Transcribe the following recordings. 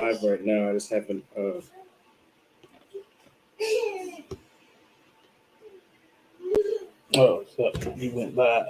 live right now. I just haven't. Oh, so you went live.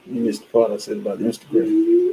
You missed the part I said about Instagram.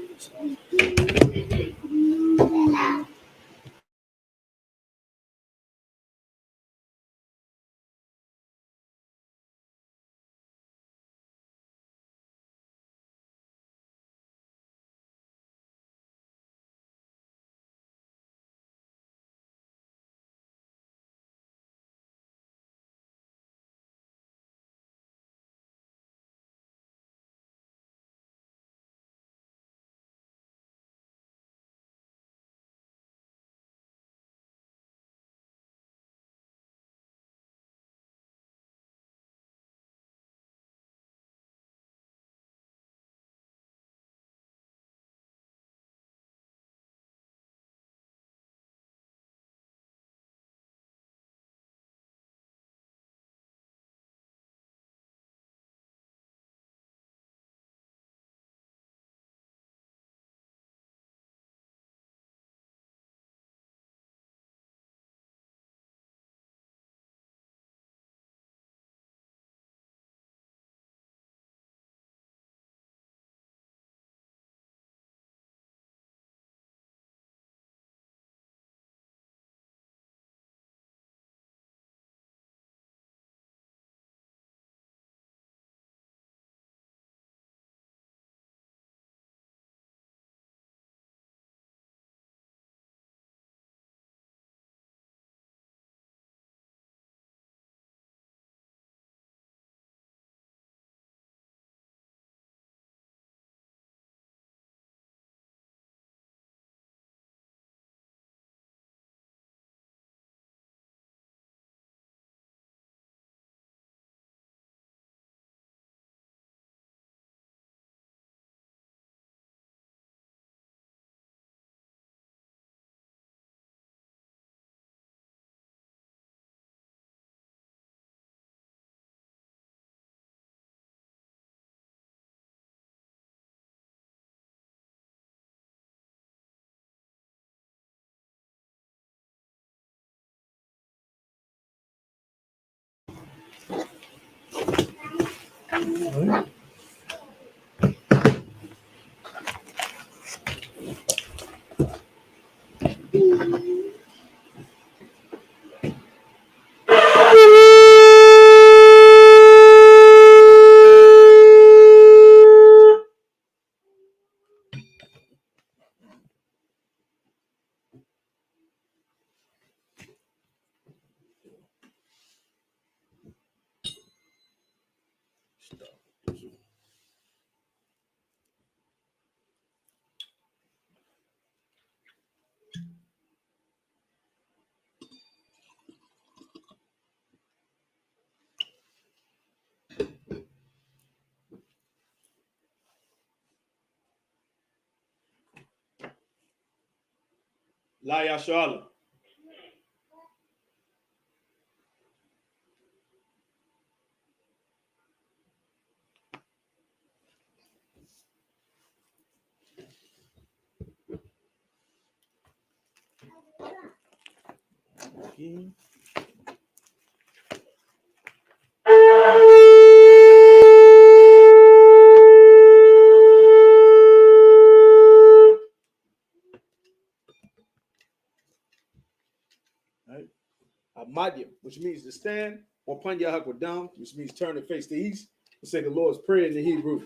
La Yashala. Okay. All right. Amadim, which means to stand, or Panya Hakwadam, which means turn and face the east. We say the Lord's Prayer in the Hebrew.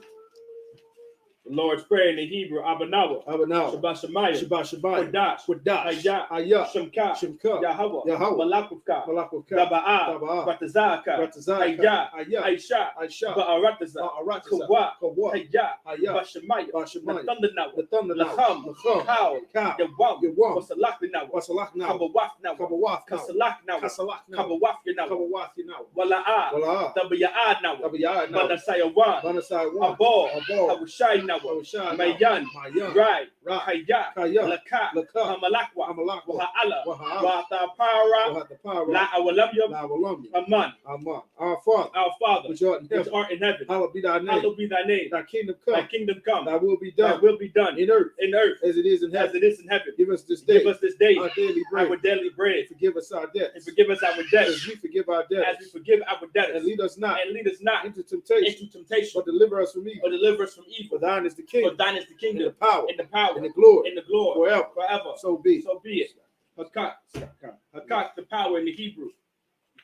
The Lord's Prayer in the Hebrew, Abanawa, Abanawa, Shabbat Shemayim, Shabbat Shabbat, Kodash, Kodash, Hayah, Ayah, Shemka, Shemka, Yahweh, Yahweh, Malakuvka, Malakuvka, Daba'ah, Daba'ah, Ratazaka, Ratazaka, Hayah, Ayah, Aisha, Aisha, Ba'arataza, Ba'arataza, Kawa, Kawa, Hayah, Hayah, Bashemayim, Bashemayim, Nathundanawa, the thunder now, Lacham, Lacham, Kal, Cow, Yawam, Yawam, Wasalakinawa, Wasalak now, Kabawaf now, Kabawaf now, Kasalak now, Kasalak now, Kabawaf now, Kabawaf now, Wala'ah, Wala'ah, Tabaya'ah now, Tabiyah now, Banasayawan, Banasai one, Abo, Abo, Hawashai now, Hawashai now, Mayan, Mayan, Rai, Rai, Kaya, Kaya, Laka, Laka, Hamalakwa, Amalakwa, Waha'ala, Waha'ala, Watapara, Wahatapara, La Awalamyam, La Walamya, Aman, Aman. Our Father, our Father, which art in which heaven, art in heaven, hallowed be thy name. hallowed be thy name. Thy kingdom Thy come, kingdom come, thy will be thy done will be done in earth in earth as it is in as heaven. it is in heaven. Give us this day Give us this day our daily bread. our daily bread, Forgive us our and debts forgive us our as debts we forgive our as we debtors. forgive our debtors, And lead us not and lead us not into temptation, into temptation, but deliver us from evil. or deliver us from evil. For thine is the For kingdom, thine is the and kingdom, the power, and the power, and the glory, and the glory, forever. forever. So be. So be it. Hakak, the power in the Hebrew.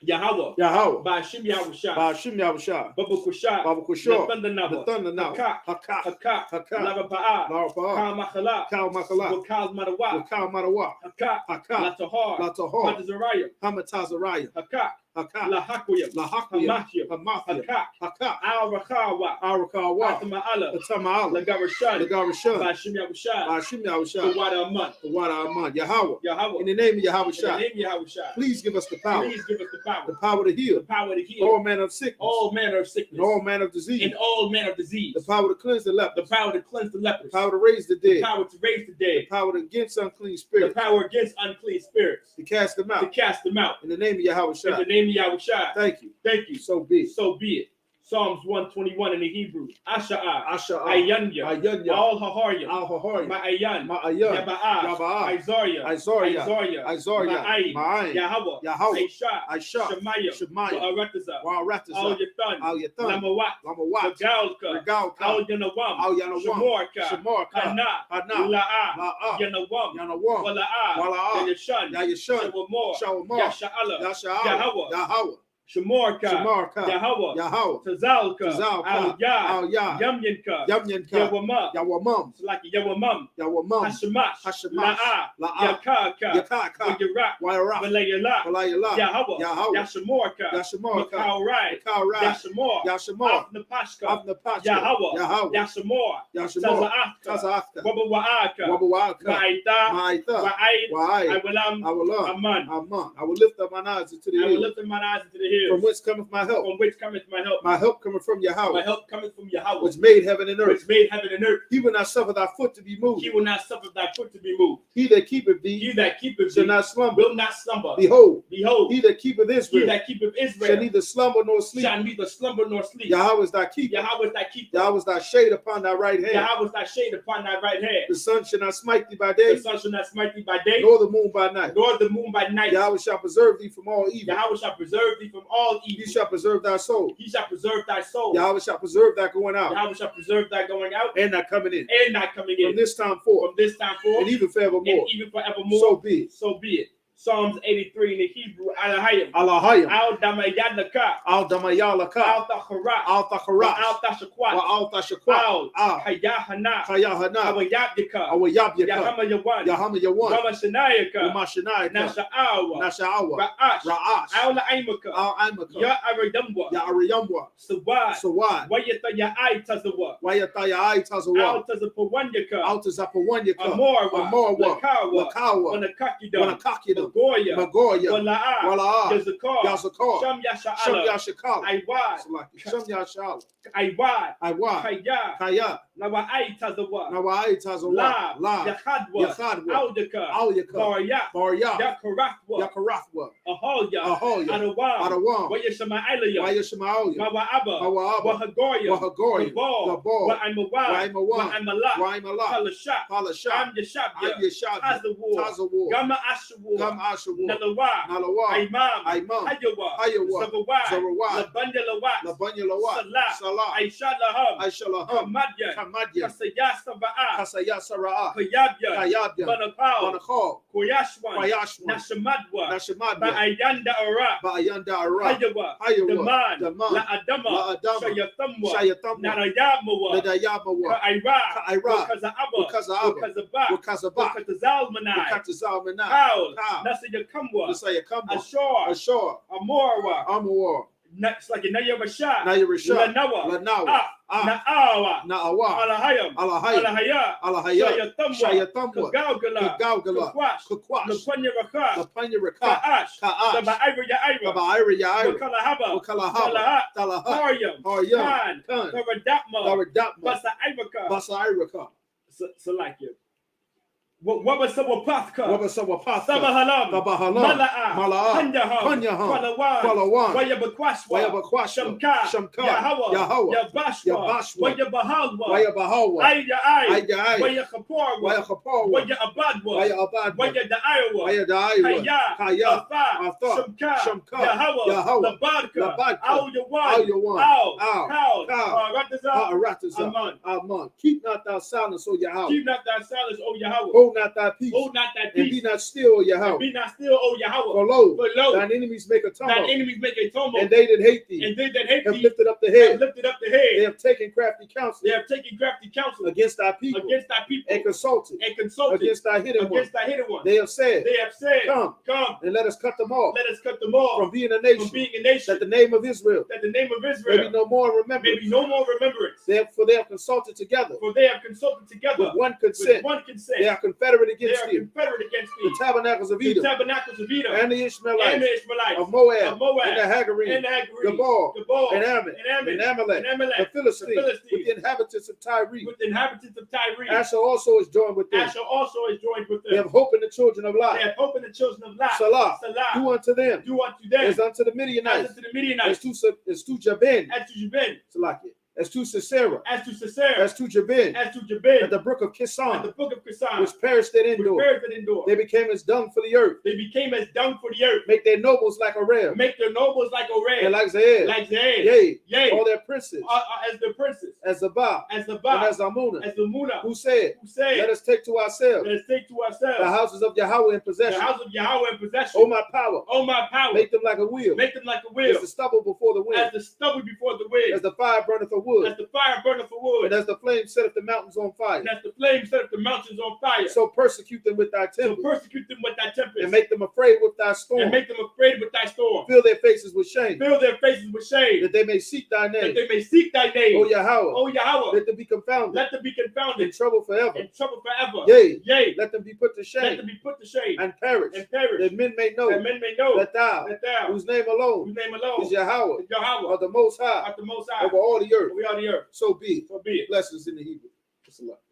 Yahweh, Yahweh, Ba'ashim Yahushua, Ba'ashim Yahushua, Babukusha, Baba Kushor, the the thunder now, Hakak, Hakak, Hakak, Hakak, Laraba'a, Larabah, Kal Makala, Kal Makala, Wakal Madawa, Wakal Madawa, Hakak, Hakak, Latahar, Latahar, Matazariah, Hamatazariah, Hakak, Hakak, Lahakuyam, Lahakuyam, Hamathia, Hamathia, Hakak, Hakak, Al-Rakawa, Arakawa, Atama'ala, Atama'ala, Lagarashan, Lagarashan, Ba'ashim Yahushua, Ba'ashim Yahushua, Kawada Aman, Kawada Aman, Yahweh. Yahweh, In the name of Yahweh in the Shai, name of Yahushua, please give us the power, please give us the power to heal, the power to heal all manner of sickness, all manner of sickness, and all manner of disease, and all manner of disease, the power to cleanse the the lepers, power to cleanse the the lepers, power to raise the the dead, power to raise the the dead, power against unclean the spirits, power against unclean spirits, to cast them to out. cast them out. In the name of Yahweh In Shai, the name of Yahushua, thank you. thank you. So be it. So be it. Psalms 121 in the Hebrew. Asha'a, Asha'a, Ayanya, Ayanya, Al Haharyam, Al-Hahari, Ma'ayan, Ma'ayan, Yaba'ah, Yaba'ah, Isaiah, Isaiah, Isaiah, Ma'ayin, Ma'ayin, Yahweh, Yahweh, Aisha, Aisha, Shemaiah, Shemaiah, Wa'arataza, Wa'arataza, Al-Yathan, Al-Yathan, Lamawat, Lamawat, Regalka, Regalka, Al-Yanawam, Al-Yanawam, Shemorka, Shemorka, Hana, Hana, La'a, La'a, Yanawam, Yanawam, Wala'a, Wala'a, Yayashan, Yayashan, Shawamor, Shawamar, Yasha'ala, Yasha'ala, Yahweh, Yahweh, Shemorka, Shemarka, Yahweh, Yahweh, Tazalka, Tazalka, Al-Yad, Al-Yad, Yamyanka, Yamyanka, Yawama, Yawamam, it's like Yawamam, Yawamam, Hashemash, Hashemash, La'a, La'a, Yakaka, Yakaka, Wayarak, Wairach, Valayala, Walayala, Yahweh, Yahweh, Yashamorka, Yashamarka, Makaurai, Makaurai, Yashamor, Yashamar, Afnapashka, Avnapachka, Yahweh, Yahweh, Yashamor, Yashamor, Taza'afka, Taza'afka, Wabawa'aka, Wabawaka, Ma'aita, Ma'aitha, Wa'aid, Wa'ai, Awalam, Awalam, Aman. Aman. I will lift up mine eyes into the I will hills, lift up mine eyes into the hills. from whence cometh my help. From which cometh my help? My help cometh from My Yahweh, help cometh from Yahweh, which made heaven and which earth. made heaven and earth. He will not suffer thy foot to be moved. He will not suffer thy foot to be moved. He that keepeth He thee that keepeth shall thee not slumber. will not slumber. Behold, Behold, he that keepeth he Israel that keepeth shall Israel neither slumber nor sleep. shall neither slumber nor sleep. Yahweh is thy keeper. Yahweh is thy keeper. Yahweh is thy shade upon thy right hand. Yahweh is thy shade upon thy right hand. The sun shall not smite thee by The day, sun shall not smite thee by day, nor the moon by night. nor the moon by night. Yahweh shall preserve thee from all evil. Yahweh shall preserve thee from all He evil. shall preserve thy soul. He shall preserve thy soul. Yahweh shall preserve thy going out Yahweh shall preserve thy going out and thy coming in, and thy coming from in. this time forth From this time forth and even forevermore. and even forevermore. So be it. So be it. Psalms 83 in the Hebrew. Alahayim. Alahayim, Al damayadaka. al damayalaka, Al tacharat. al tacharat, Al tashakwat. wa al tashakwat, Al al hayahana. chayahana, Awayabdika. awayabyaka, Yahama yawan. Yahama yawan, Rama shanayaka. umashanayaka, Nasha'awa. nasha'awa, Ra'ash. ra'ash, Al aimaka. al aimaka, Ya aradamwa. ya ariyamwa, Sawad. sawad, Wayata ya ai tazawa. wayataya ai tazawa, Al tazapawanyaka. al tazapawanyaka, Amorwa. amorwa, Lakawa. lakawa, Wanakakidam. wanakakidam, Magoya. magoya, Wala'a. wala'a, Yazakar. yazakar, Sham sham yasha'ala. yashakal, Aiwad. sham yashal, Aiwad. aiwa, Kaya. kaya, Nawa'ai tazawa. nawai tazawa, La. la, Yachadwa. yachadwa, Audaka. alyaka, Barya. barya, Yakarathwa. yakarathwa, Aholya. ahoya, Adawam. adawam, Wayashama'alaya. wayashmaoya, Mawa'aba. mawa'aba, Wahagoya. wahagoya, Gabal. gabal, Wa'imawad. wa'imawad, Wa'imala. wa'imala, Palashah. palashah, Am Yashabya. yashabya, Tazawar. tazawar, Gama Ashawar. gam ashawar, Nalawa. nalawa, Imam. Imam, Hayawa. Hayawa, Zawawai. Zawawai, Labanya Lawat. labanya lawat, Salah. salah, Aisha Laham. aishalaham, Kamadyan. Kamadya, Kasayasabaa, Kasayasara'a, Kayabya, Kayabya, Banakao, Banakal, Koyashwan, Kwayashwan, Nashamadwa, Nashamadya, Baayanda Ara, Ba'ayanda Ara, Hayawa, Hayawa, Daman, Daman, La Adama, La'adama, Shayatamwa, Shayatamwa, Narayamawa, Nadayamawa, Ka'ira, Ka'ira, Wakaza'aba, Wakaza'aba, Wakazaba, Wakazaba, Wakazalmanai, Wakatazalmanai, Kaul, Kal, Nasayakamwa, Nasayakamwa, Ashor, Ashor, Amorwa, Amawar, It's like a Nayabasha, Nayarashah, Lanawa, Lanawa, Na'awa, Na'awa, Alahayam, Alahaya, Alahaya, Alahaya, Shayatamwa, Shayatamwa, Kagaugala, Kagaugala, Kakwash, Kakwash, Lapanyaraka, Lapanyaraka, Ka'ash, Ka'ash, Taba'ira Ya'ira, Kaba'ira Ya'ira, Wakalahaba, Wakalahaba, Talahat, Talahat, Haryam, Haryam, Khan, Khan, Taradatma, Daradapma, Basa'iraka, Basa'iraka, Salakia. What was Sawapathka? Wabasawapathka, Sabahalam, Tabahalam, Mala'a, Mala'a, Kanyaham, Kanyaham, Kwalawan, Kwalawan, Wayabakwashwa, Wayabakwashwa, Shamka, Shamka, Yahawa, Yahawa, Yabashwa, Yabashwa, Wayabahalwa, Wayabahawa, Ayya Ay, Ayya, Wayachaporwa, Wayachaparwa, Wayabadwa, Wayabadwa, Wayada'aywa, Wayadaiwa, Kaya, Kaya, Atha, Atha, Shamka, Shamka, Yahawa, Yahawa, Labadka, Labadka, Al-Yawan, Al-Yawan, Al, Al, Kal, Kal, Ratazah, Ha'arataza, Aman. Aman. Keep not thy silence, O Yahweh. Keep not thy silence, O Yahweh. Hold not thy peace. Hold not thy And be peace. not still, O And Yahweh. be not still, O Yahweh. For lo, For lo, thine enemies make a thine tumult, enemies make a tumult. and they that hate thee And they that hate have thee lifted up the have head. lifted up the They head. have taken crafty counsel They have taken crafty counsel against thy people, against thy people and consulted and consulted against thy hidden one. against thy hidden one. They have said, They have said, Come, come, and let us cut them off let us cut them off from being a from nation, being a nation, that the name of Israel that the name of may be Israel no more may remembered. be no more remembrance. For they have consulted together For they have consulted together with one with consent. one consent. They are confederate They against are thee. confederate against The thee. tabernacles of The Edom, tabernacles of Edom and the Ishmaelites, and the Ishmaelites of Moab, of Moab, and the Hagarenes, and the Hagarenes, Gabal, Gabal, and Ammon, and Amalek, Amalek, the Philistines, the Philistines, with the inhabitants of Tyre. with the inhabitants of Tyre. Asher also is joined with them. Asher also is joined with They them. have hope in the children of They Lot. have hope in the children of Lot. Salah, Salah. do unto them Do unto them as unto the as Midianites, unto the Midianites, as to Jabin, as to Jabin, Salakia, as to Sisera, as to Sisera, as to Jabin, as to Jabin, at the brook of at Kison, the book of Kisan, which perished at which Endor. perished at Endor. They became as dung for the earth. They became as dung for the earth. Make their nobles like a ram, Make their nobles like Oreb, and like Zael, like Zael, yea, all their princes, as the princes, as Zabah, as the and Ba, as Amunah, as the Muna, who said, who said, Let us take to ourselves let us take to the ourselves houses of Yahweh in the possession. house of Yahweh in possession. O my power, Oh my power, make them like a wheel, make them like a as wheel, the stubble before the wind, as the stubble before the wind, as the fire burneth for wood, as the fire burneth for wood, and as the flame setteth the mountains on fire. and as the flame set up the mountains on fire. So persecute them with thy So tempest, persecute them with thy tempest, and make them afraid with thy and storm. make them afraid with thy storm. Fill their faces with shame, Fill their faces with shame, that they may seek thy that name. they may seek thy name. O Yahweh, O Yahweh, let them be confounded, let them be in confounded, trouble forever. in trouble forever. Yea, Yea, let them be put to let shame, them be put to shame and perish, and perish, that men may know that men may know that thou, that thou, whose name alone whose name alone is Yahweh, is Yahweh, are the most high art the most high over all the earth. over all the earth. So be it. So be it. Blessings in the Hebrew.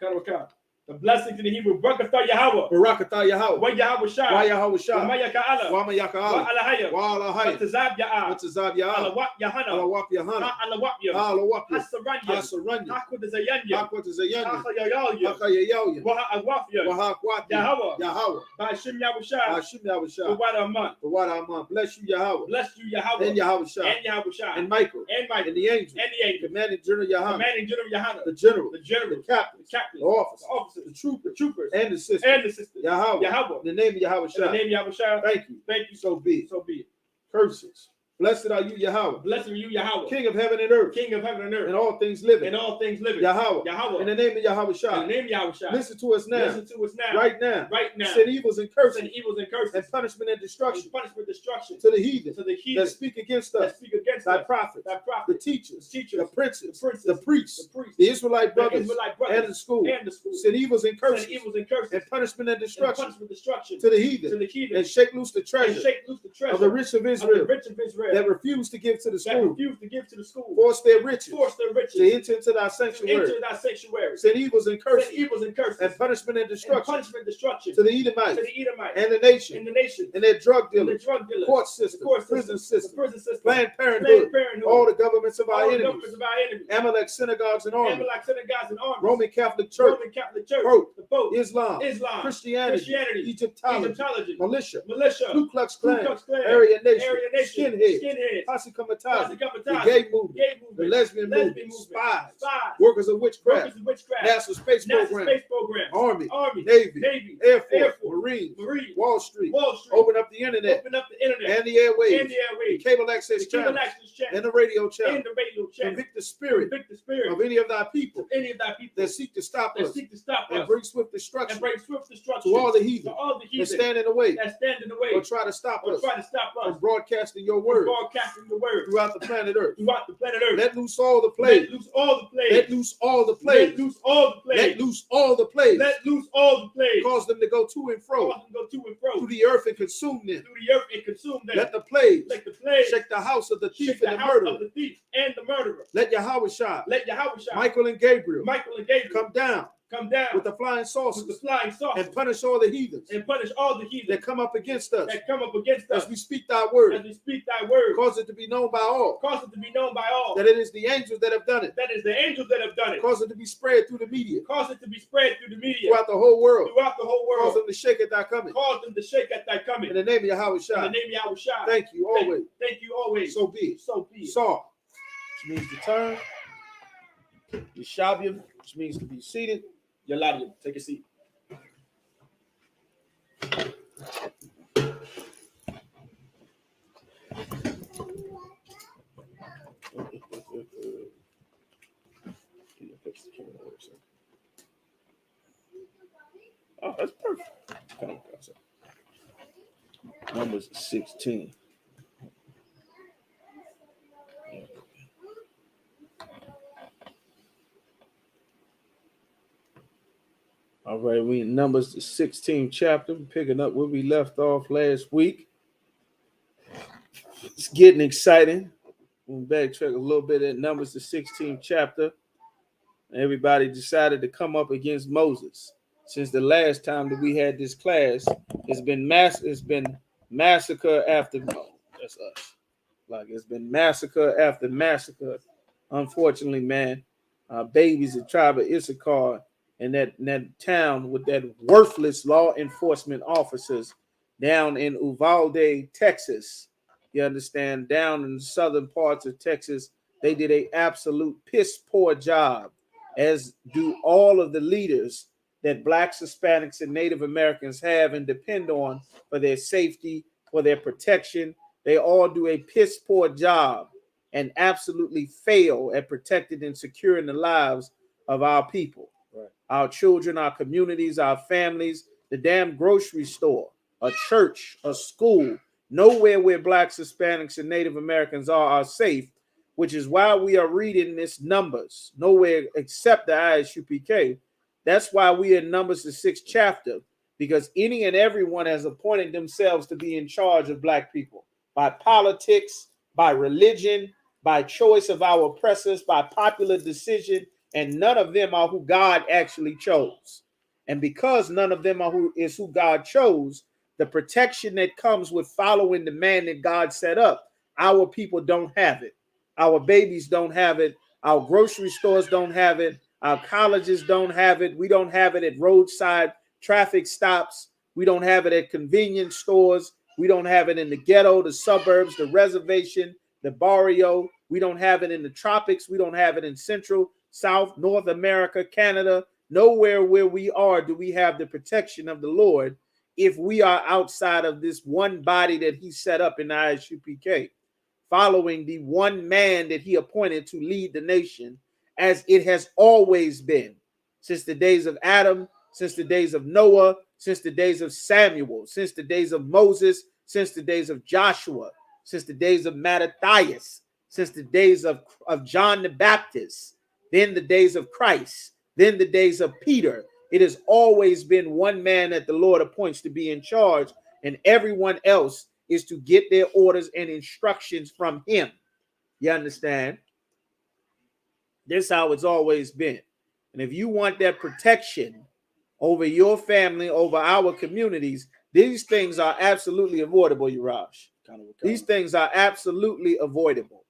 Karawaka. The blessings in the Hebrew. Barakatah Yahweh. Barakatah Yahweh. Wa Yahweh Shah. Wa Yahweh Shah. Wa Mayaka'ala. Wa Wa Mayaka'ala. Alahaya. Wa Wa Alahaya. Tazab Ya'a. Wa Tazab Ya'ala. Alawak Yahana. Alawap Yahana. Alawak Yah. Alawap Yah. Hasaranya. Hasaranya. Hakwat Zayanya. Hakwat Zayanya. Hachayayaya. Hakayayaya. Wa Ha'awafya. Wa Hakwat Yahweh. Yahweh. Ba'ashim Yahweh Shah. Hashim Yahweh The Shah. Wada Aman. The Wada Aman. Bless you, Yahweh. Bless you, Yahweh. And Yahweh Shah. And Yahweh Shah. And Michael. And Michael. And the angel. And the angel. Commanding General Yahweh. Commanding General Yahana. The general. The general. The captain. The captain. The officer. The officers. The trooper. The troopers. And the sister. And the sisters. Yahweh. Yahweh. In the name of Yahweh In Shah. the name of Yahweh Shah. Thank you. Thank you. So be it. So be it. Curses. Blessed are you, Yahweh. Blessed are you, Yahweh. King of heaven and earth. King of heaven and earth. And all things living. And all things living. Yahweh. Yahweh. In the name of Yahweh In Shah. the name of Yahweh Shah. Listen to us now. Listen to us now. Right now. Right now. Send evils and curses. Send evils and curses. And punishment and destruction. And punishment, destruction. To the heathen. To the heathen. That speak against That us. speak against Thy us. prophets. Thy The prophets. teachers. The teachers. The princes. The princes. The priests. The priests. The Israelite The brothers. Israelite brothers. And the school. And the school. Send evils and curses. Send evils and curses. And punishment and And destruction. punishment, destruction. To the To heathen. the heathen. And shake loose the And treasure. shake loose the treasure. Of the rich of Of the Israel. rich of Israel. That refuse to give to the That school. refuse to give to the school. Force their riches. Force their riches. To enter into thy To sanctuary. enter thy sanctuary. Send evils and Send curses. evils and curses. And punishment and And destruction. punishment, destruction. To the To Edomites. the Edomites. And the nation. In the nation. And their drug And the dealers. drug dealers. Court The system. court Prison system. system. The prison system. Planned Planned Parenthood. Parenthood. All the governments of our All the enemies. governments of our enemies. Amalek synagogues and armies. Amalek synagogues and armies. Roman Catholic Church. Roman Catholic Church. Pope. The Pope. Islam. Islam. Christianity. Christianity. Egyptology. Egyptology. Militia. Militia. Ku Klux Ku Klan. Klux Klan. Aryan Nation. Aryan Nation. Skinhead. posse comitatus, the gay movement, the lesbian movement, spies, workers of witchcraft, NASA space program, Army, Navy, Air Force, Marines, Wall Street, open up the internet, and the airwaves, the cable access channel, and the radio channel. Convict the spirit of any of thy people that seek to stop us and bring swift destruction to all the heathen that stand in the way or try to stop us from broadcasting your word throughout the planet Earth. Let loose all the plagues. Let loose all the plagues. Let loose all the plagues. Cause them to go to and fro through the earth and consume them. Let the plagues shake the house of the thief and the murderer. Let Yahweh Shai, Michael and Gabriel come down with the flying saucers and punish all the heathens that come up against us as we speak thy word. Cause it to be known by all that it is the angels that have done it. Cause it to be spread through the media throughout the whole world. Cause them to shake at thy coming. In the name of Yahweh Shai. Thank you always. So be it. Saw, which means to turn. Yeshabium, which means to be seated. Yaladia, take a seat. Oh, that's perfect. Numbers 16. All right, we in Numbers the 16th chapter, picking up where we left off last week. It's getting exciting. We'll backtrack a little bit at Numbers the 16th chapter. Everybody decided to come up against Moses. Since the last time that we had this class, it's been massacre after that's us. Like it's been massacre after massacre. Unfortunately, man, babies, the tribe of Issachar, and that town with that worthless law enforcement officers down in Uvalde, Texas. You understand? Down in the southern parts of Texas, they did an absolute piss poor job, as do all of the leaders that Blacks, Hispanics, and Native Americans have and depend on for their safety, for their protection. They all do a piss poor job and absolutely fail at protecting and securing the lives of our people. Right. Our children, our communities, our families, the damn grocery store, a church, a school, nowhere where Blacks, Hispanics, and Native Americans are safe, which is why we are reading this Numbers, nowhere except the ISUPK. That's why we in Numbers the 6th chapter, because any and everyone has appointed themselves to be in charge of Black people by politics, by religion, by choice of our oppressors, by popular decision, and none of them are who God actually chose. And because none of them are who God chose, the protection that comes with following the man that God set up, our people don't have it. Our babies don't have it. Our grocery stores don't have it. Our colleges don't have it. We don't have it at roadside traffic stops. We don't have it at convenience stores. We don't have it in the ghetto, the suburbs, the reservation, the barrio. We don't have it in the tropics. We don't have it in Central, South, North America, Canada. Nowhere where we are do we have the protection of the Lord if we are outside of this one body that he set up in the ISUPK, following the one man that he appointed to lead the nation, as it has always been since the days of Adam, since the days of Noah, since the days of Samuel, since the days of Moses, since the days of Joshua, since the days of Mattathias, since the days of John the Baptist, then the days of Christ, then the days of Peter. It has always been one man that the Lord appoints to be in charge, and everyone else is to get their orders and instructions from him. You understand? This is how it's always been. And if you want that protection over your family, over our communities, these things are absolutely avoidable, Yarash. These things are absolutely avoidable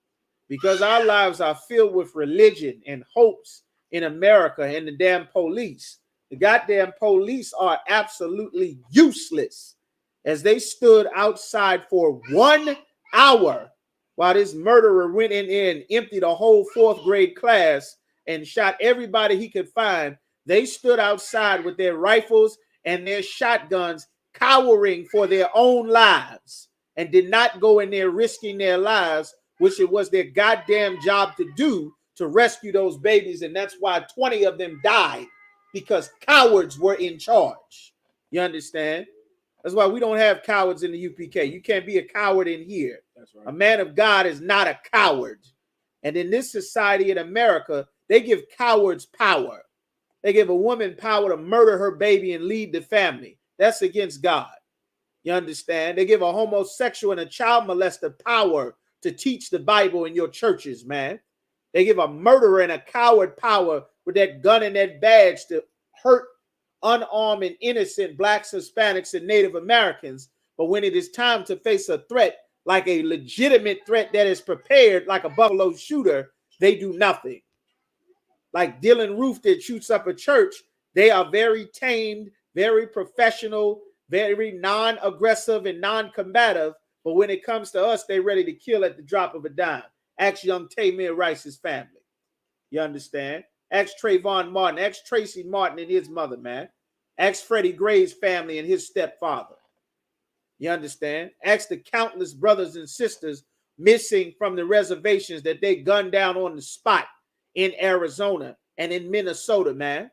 because our lives are filled with religion and hopes in America and the damn police. The goddamn police are absolutely useless as they stood outside for 1 hour while this murderer went in there and emptied a whole 4th grade class and shot everybody he could find, they stood outside with their rifles and their shotguns, cowering for their own lives, and did not go in there risking their lives, which it was their goddamn job to do, to rescue those babies. And that's why 20 of them died, because cowards were in charge. You understand? That's why we don't have cowards in the UPK. You can't be a coward in here. That's right. A man of God is not a coward. And in this society in America, they give cowards power. They give a woman power to murder her baby and lead the family. That's against God. You understand? They give a homosexual and a child molester power to teach the Bible in your churches, man. They give a murderer and a coward power with that gun and that badge to hurt unarmed and innocent blacks, Hispanics, and Native Americans. But when it is time to face a threat, like a legitimate threat that is prepared, like a Buffalo shooter, they do nothing. Like Dylan Roof that shoots up a church, they are very tamed, very professional, very non-aggressive and non-combative. But when it comes to us, they're ready to kill at the drop of a dime. Ask young Tamir Rice's family. You understand? Ask Trayvon Martin. Ask Tracy Martin and his mother, man. Ask Freddie Gray's family and his stepfather. You understand? Ask the countless brothers and sisters missing from the reservations that they gunned down on the spot in Arizona and in Minnesota, man.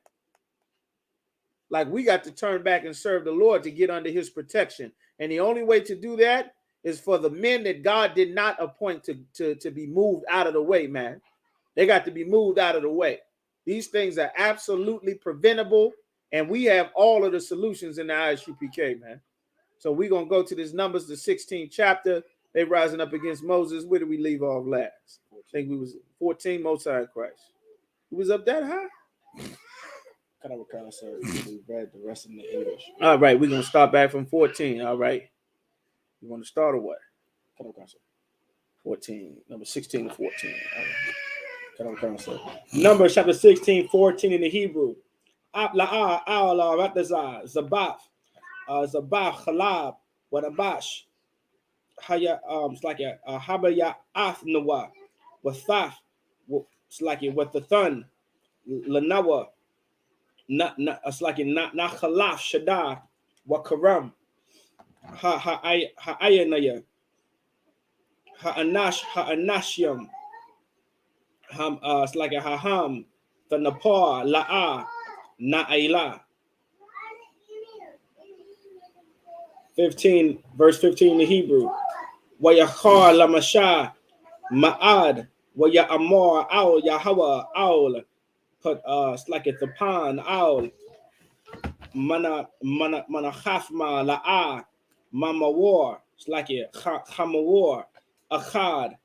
Like, we got to turn back and serve the Lord to get under his protection. And the only way to do that is for the men that God did not appoint to be moved out of the way, man. They got to be moved out of the way. These things are absolutely preventable, and we have all of the solutions in the ISUPK, man. So we're going to go to this Numbers, the 16th chapter. They rising up against Moses. Where did we leave off last? I think we was 14, Most High Christ. Who was up that high? Kind of recall, sir. We read the rest in the English. All right, we're going to start back from 14. All right. You want to start or what? Kind of recall, sir. 14, number 16 to 14. All right. Kind of recall, sir. Numbers chapter 16, 14 in the Hebrew. La'ah, A'ala, Ratazah, Zabath, Zabah, Chalab, Wadabash, Haya, it's like a Habaya Athnawa, Wathaf, it's like it with the thun, Lanawa, it's like it not Khalaf, Shaddai, Wakaram, Ha'ayanaya, Ha'anashium, it's like a Haham, the Napar, La'ah, Na'ila. 15, verse 15 in the Hebrew. Wayachar Lamasha Ma'ad Waya Amor Owl Yahweh Owl. Put it's like it's upon Owl. Mana Chafma La'a Mama War. It's like it Chama War. Achad.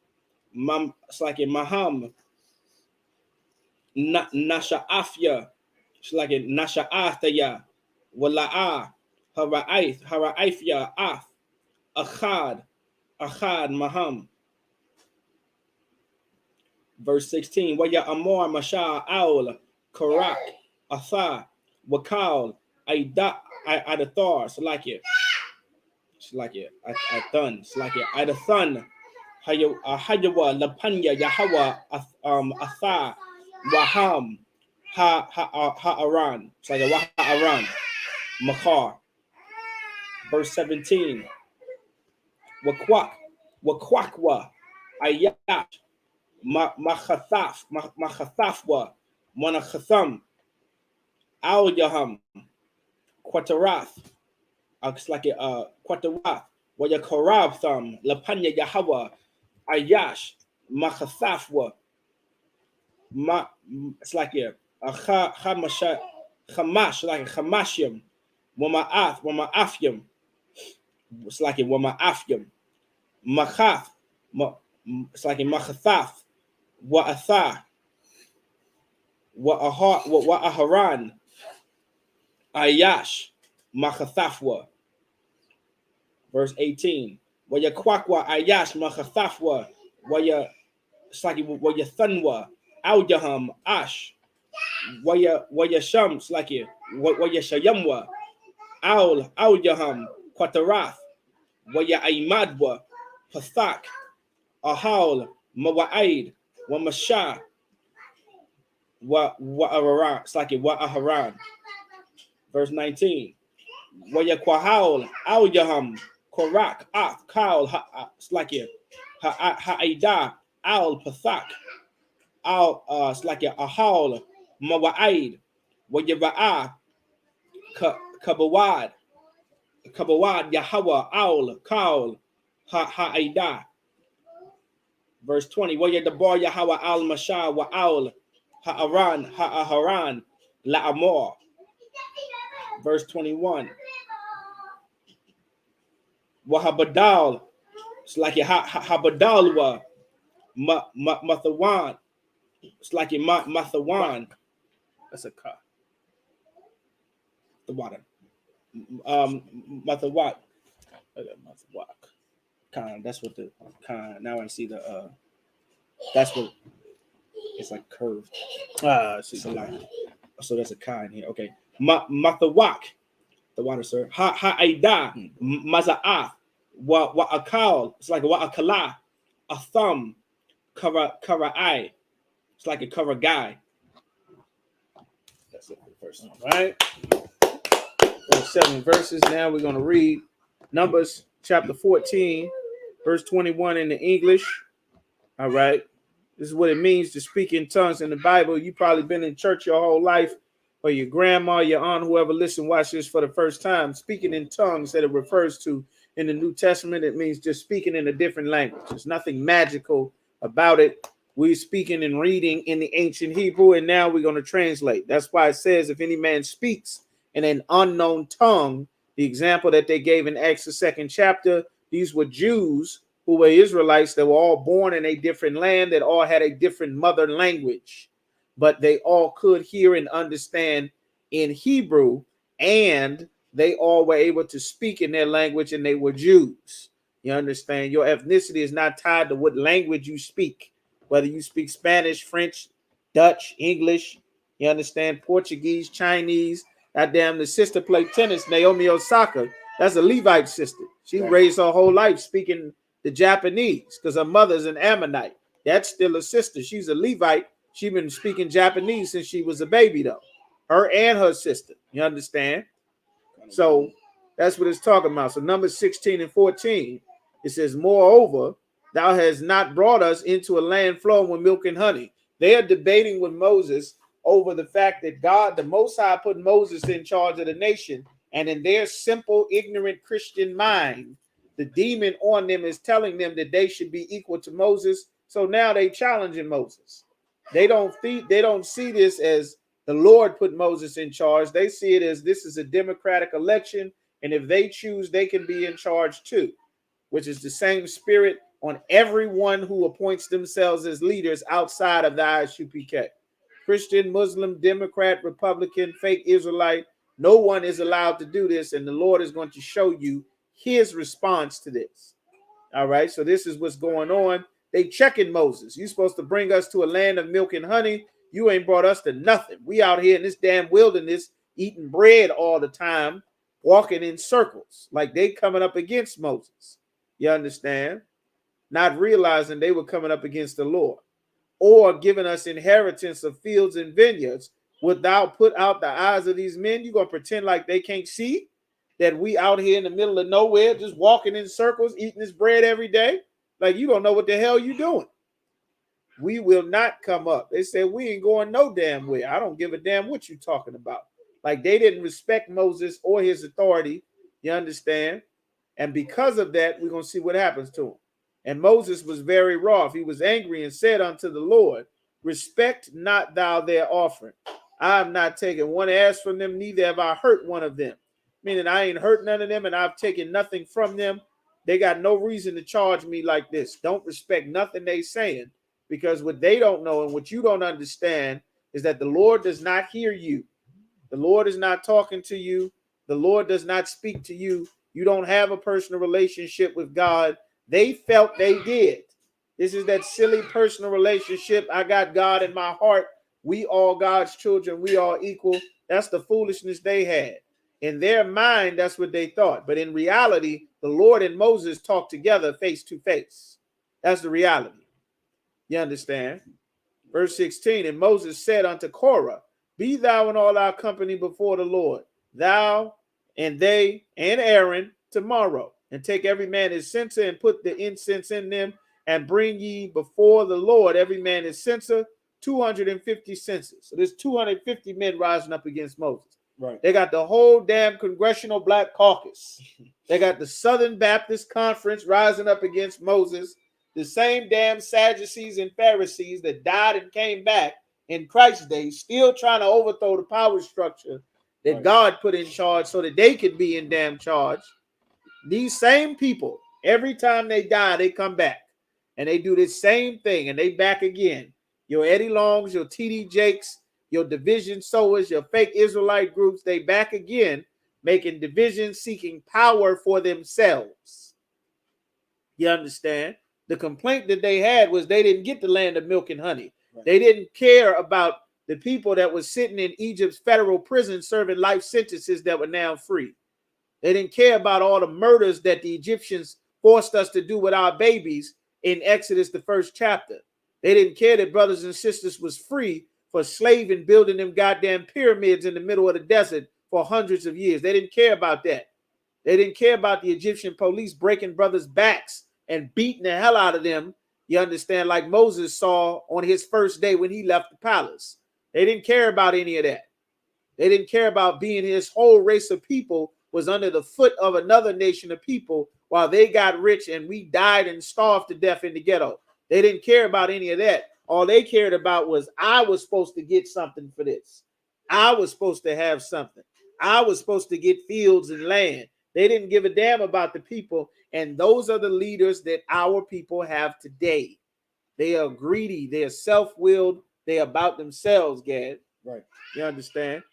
It's like it Maham. Nasha Afya. It's like it Nasha Athaya. Wala'a. Hara'ifya Ath. Achad Maham. Verse 16. Waya Amor Masha Aul Karak Atha Wakal Idathar. It's like it. It's like it. I done. It's like it. Idathun. Hayawa Lapanya Yahawa Atha Waham Ha'aran. It's like a Waha'aran. Makar. Verse 17. Wakwakwa Ayash Machathafwa Monachatham Al Yaham Quatarath. It's like a Quatarath. Wayakorab Thum Lapanya Yahawa Ayash Machathafwa. It's like a Chamash, like a Chamashim. Wama'afyam. It's like a Wama'afyam. Machath. It's like a Machathaf. Wa'atha. Wa'aharan. Ayash. Machathafwa. Verse 18. Wayakwakwa Ayash Machathafwa. It's like Waya Thunwa. Aljaham Ash. Waya Shams, like it. Waya Shayamwa. Al Yaham, Quatarath, Waya Aimadwa, Pathak, Ahal, Mawa'id, wa Masha, wa Aharan. It's like it, wa Aharan. Verse 19. Wa Yakwahal, Al Yaham, Korak, Ak, Kal, it's like it, Ha'ida, Al Pathak, Al, it's like it, Ahal, Mawa'id, wa Yava'a, Kabawad, Yahweh, Al, Kal, Ha'ida. Verse 20. Wa Yadabar Yahweh Al Masha wa Al Ha'aharan La'amor. Verse 21. Wa Habadal. It's like a Habadal wa Mathawan. It's like a Mathawan. That's a car. The water. Mathawat. Mathawak. Khan. That's what the Khan. Now I see the that's what it's like curved. So that's a Khan here. Okay. Mathawak. The water, sir. Ha'aida. Maza'ath. Wa akal. It's like wa akala. A thumb. Kara'ai. It's like a cover guy. That's it for the first one. All right. 7 verses. Now we're going to read Numbers chapter 14, verse 21 in the English. All right. This is what it means to speak in tongues in the Bible. You probably been in church your whole life, or your grandma, your aunt, whoever listen, watch this for the first time. Speaking in tongues that it refers to in the New Testament, it means just speaking in a different language. There's nothing magical about it. We're speaking and reading in the ancient Hebrew, and now we're going to translate. That's why it says, if any man speaks in an unknown tongue, the example that they gave in Acts, the 2nd chapter, these were Jews who were Israelites that were all born in a different land, that all had a different mother language, but they all could hear and understand in Hebrew, and they all were able to speak in their language, and they were Jews. You understand? Your ethnicity is not tied to what language you speak, whether you speak Spanish, French, Dutch, English, you understand, Portuguese, Chinese. Goddamn, the sister played tennis, Naomi Osaka. That's a Levite sister. She raised her whole life speaking the Japanese because her mother's an Ammonite. That's still a sister. She's a Levite. She's been speaking Japanese since she was a baby, though. Her and her sister. You understand? So that's what it's talking about. So Numbers 16 and 14, it says, moreover, thou hast not brought us into a land flowing with milk and honey. They are debating with Moses over the fact that God, the Most High, put Moses in charge of the nation. And in their simple, ignorant Christian mind, the demon on them is telling them that they should be equal to Moses. So now they challenging Moses. They don't see this as the Lord put Moses in charge. They see it as this is a democratic election. And if they choose, they can be in charge too, which is the same spirit on everyone who appoints themselves as leaders outside of the ISUPK. Christian, Muslim, Democrat, Republican, fake Israelite, no one is allowed to do this, and the Lord is going to show you his response to this. All right, so this is what's going on. They checking Moses. You're supposed to bring us to a land of milk and honey. You ain't brought us to nothing. We out here in this damn wilderness eating bread all the time, walking in circles like they coming up against Moses. You understand? Not realizing they were coming up against the Lord, or giving us inheritance of fields and vineyards. Without put out the eyes of these men, you gonna pretend like they can't see that we out here in the middle of nowhere just walking in circles eating this bread every day? Like you don't know what the hell you doing. We will not come up. They said we ain't going no damn way. I don't give a damn what you talking about. Like they didn't respect Moses or his authority. You understand? And because of that, we're gonna see what happens to him. And Moses was very wroth. He was angry and said unto the Lord, respect not thou their offering. I have not taken one ass from them, neither have I hurt one of them. Meaning I ain't hurt none of them, and I've taken nothing from them. They got no reason to charge me like this. Don't respect nothing they saying, because what they don't know and what you don't understand is that the Lord does not hear you. The Lord is not talking to you. The Lord does not speak to you. You don't have a personal relationship with God. They felt they did. This is that silly personal relationship. I got God in my heart. We all God's children. We all equal. That's the foolishness they had. In their mind, that's what they thought. But in reality, the Lord and Moses talked together face to face. That's the reality. You understand? Verse 16, and Moses said unto Korah, be thou and all our company before the Lord, thou and they and Aaron tomorrow, and take every man his censer and put the incense in them, and bring ye before the Lord every man his censer, 250 censers. So there's 250 men rising up against Moses. Right. They got the whole damn Congressional Black Caucus. They got the Southern Baptist Conference rising up against Moses. The same damn Sadducees and Pharisees that died and came back in Christ's day, still trying to overthrow the power structure that Right. God put in charge so that they could be in damn charge. These same people, every time they die, they come back. And they do this same thing, and they back again. Your Eddie Longs, your TD Jakes, your division sowers, your fake Israelite groups, they back again, making division, seeking power for themselves. You understand? The complaint that they had was they didn't get the land of milk and honey. Right. They didn't care about the people that was sitting in Egypt's federal prison serving life sentences that were now free. They didn't care about all the murders that the Egyptians forced us to do with our babies in Exodus, the first chapter. They didn't care that brothers and sisters was free for slaving, building them goddamn pyramids in the middle of the desert for hundreds of years. They didn't care about that. They didn't care about the Egyptian police breaking brothers' backs and beating the hell out of them, you understand, like Moses saw on his first day when he left the palace. They didn't care about any of that. They didn't care about being his whole race of people was under the foot of another nation of people while they got rich and we died and starved to death in the ghetto. They didn't care about any of that. All they cared about was I was supposed to get something for this. I was supposed to have something. I was supposed to get fields and land. They didn't give a damn about the people. And those are the leaders that our people have today. They are greedy. They are self-willed. They are about themselves, Gad. Right. You understand?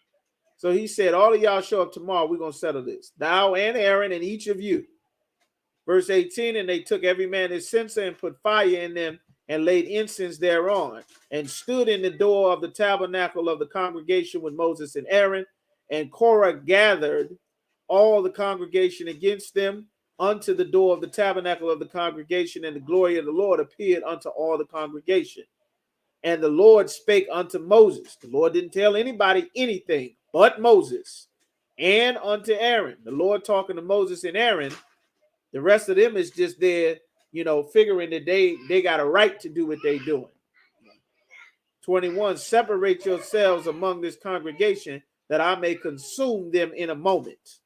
So he said, all of y'all show up tomorrow. We're going to settle this. Thou and Aaron and each of you. Verse 18, and they took every man his censer and put fire in them and laid incense thereon and stood in the door of the tabernacle of the congregation with Moses and Aaron. And Korah gathered all the congregation against them unto the door of the tabernacle of the congregation, and the glory of the Lord appeared unto all the congregation. And the Lord spake unto Moses. The Lord didn't tell anybody anything but Moses and unto Aaron. The Lord talking to Moses and Aaron. The rest of them is just there, figuring that they got a right to do what they doing. 21, separate yourselves among this congregation that I may consume them in a moment.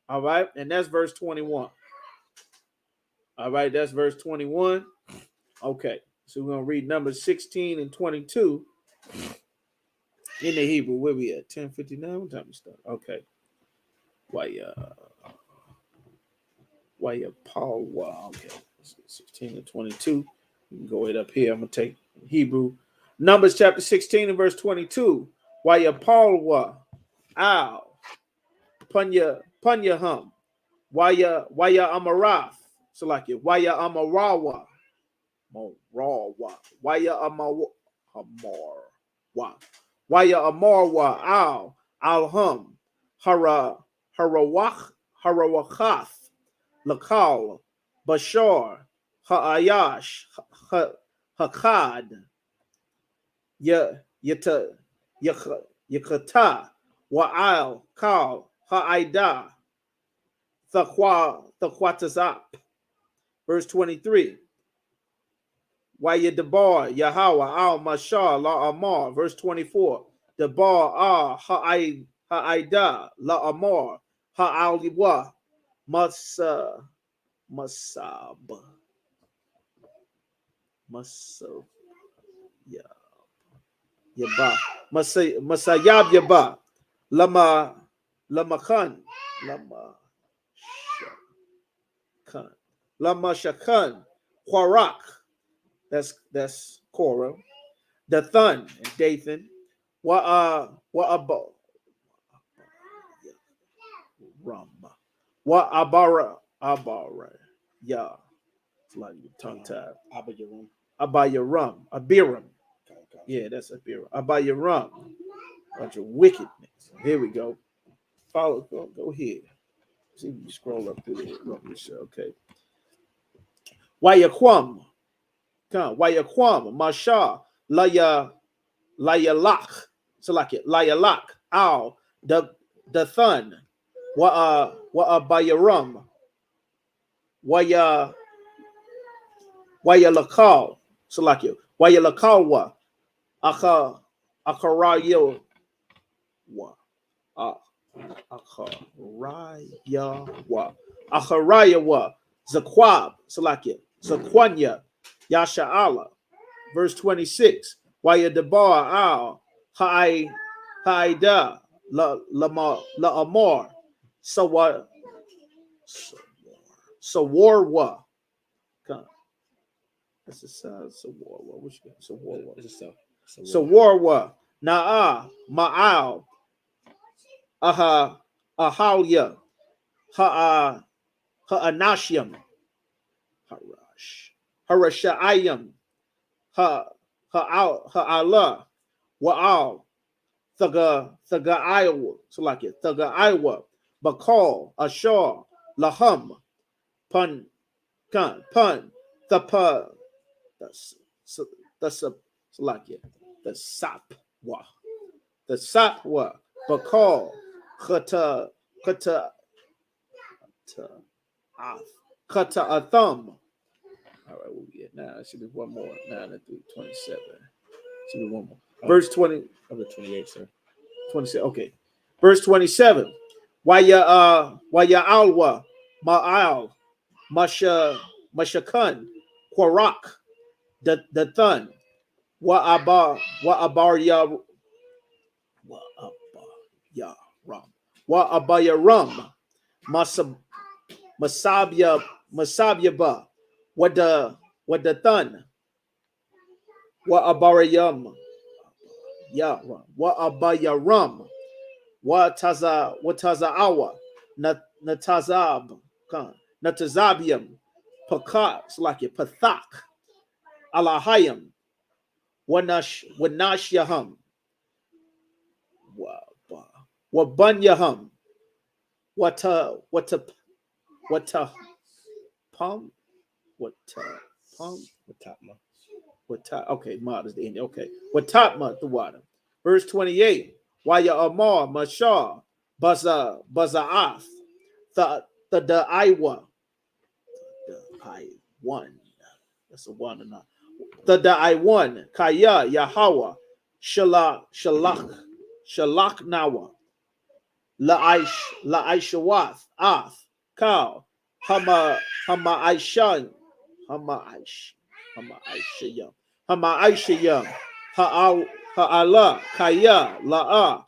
All right. And that's verse 21. All right. That's verse 21. Okay. So we're going to read Numbers 16 and 22 in the Hebrew. Where we at? 10:59. What time we start? Okay. Why Paul? Wow. Okay. 16 and 22. You can go ahead up here. I'm going to take Hebrew. Numbers chapter 16 and verse 22. Why Paul? Ow. Punya hum. Why Amarath. So like it. Why Amarawa. Morawa. Waya Amarwa. Waya Amarwa. Alhum. Harawachath. Lakal. Bashar. Ha'ayash. Hakad. Yakata. Wa'al. Kal. Ha'aida. Thakwatazap. Verse 23. Debar, Yahweh, Al Mashar, La Amar, verse 24. Debar, Ha'aida, La Amar, Ha'aliwa, Masab, Yaba, Masayab Yaba, Lama Shakan, Quarak. That's Korah. Dathan and Dathan. Wa'abara. Wa'abara. Yeah. It's like tongue tied. Abayaram. Abiram. Yeah, that's Abiram. Abayaram. Bunch of wickedness. Here we go. Follow. Go ahead. See if you scroll up through there. Okay. Wayaquam. Come, Wayaquam, Masha, Layalak, so like it, Layalak, Al, the Thun, Bayarum, Wayalakal, so like it, Wayalakalwa, Akarayo, Acharayawa, Zaquab, Salakia, Zaquanya, Yasha'ala, verse 26. Waya Debar al Haida la Amor, Sawarwa. That's a Sawarwa. Which Sawarwa? Sawarwa. Na'a Ma'al Ahalia Ha'anashim Harashayim Ha'ala Wa'al Thaga Iowa, so like it, Thaga Iowa, Bakal, Ashar, Lahum, Pun, the like it, the Sapwa, Bakal, Kata Athum. All right, we'll be at now. It should be one more. 9 through 27. Should be one more. Verse 20. Over 28, sir. 27. Okay. Verse 27. Waya alwa ma'al mashakan kwarak the thun wa abar ya rum masabya ba what the thun wa abariyam ya wa abayarum wa taza awa natazab natazabium pakat like it pathak alahayim wanashyahum wa bunyahum wata pum okay, mod is the end. Okay. Watapma the water. Verse 28. Waya Amar Mashar Bazaath the Iwa the I one. That's a one or not. The I one Kaya Yahweh Shalak Nawa La'aishawath Ath Kal Hama Aishan Hama Aishayam Ha'ala Kaya La'a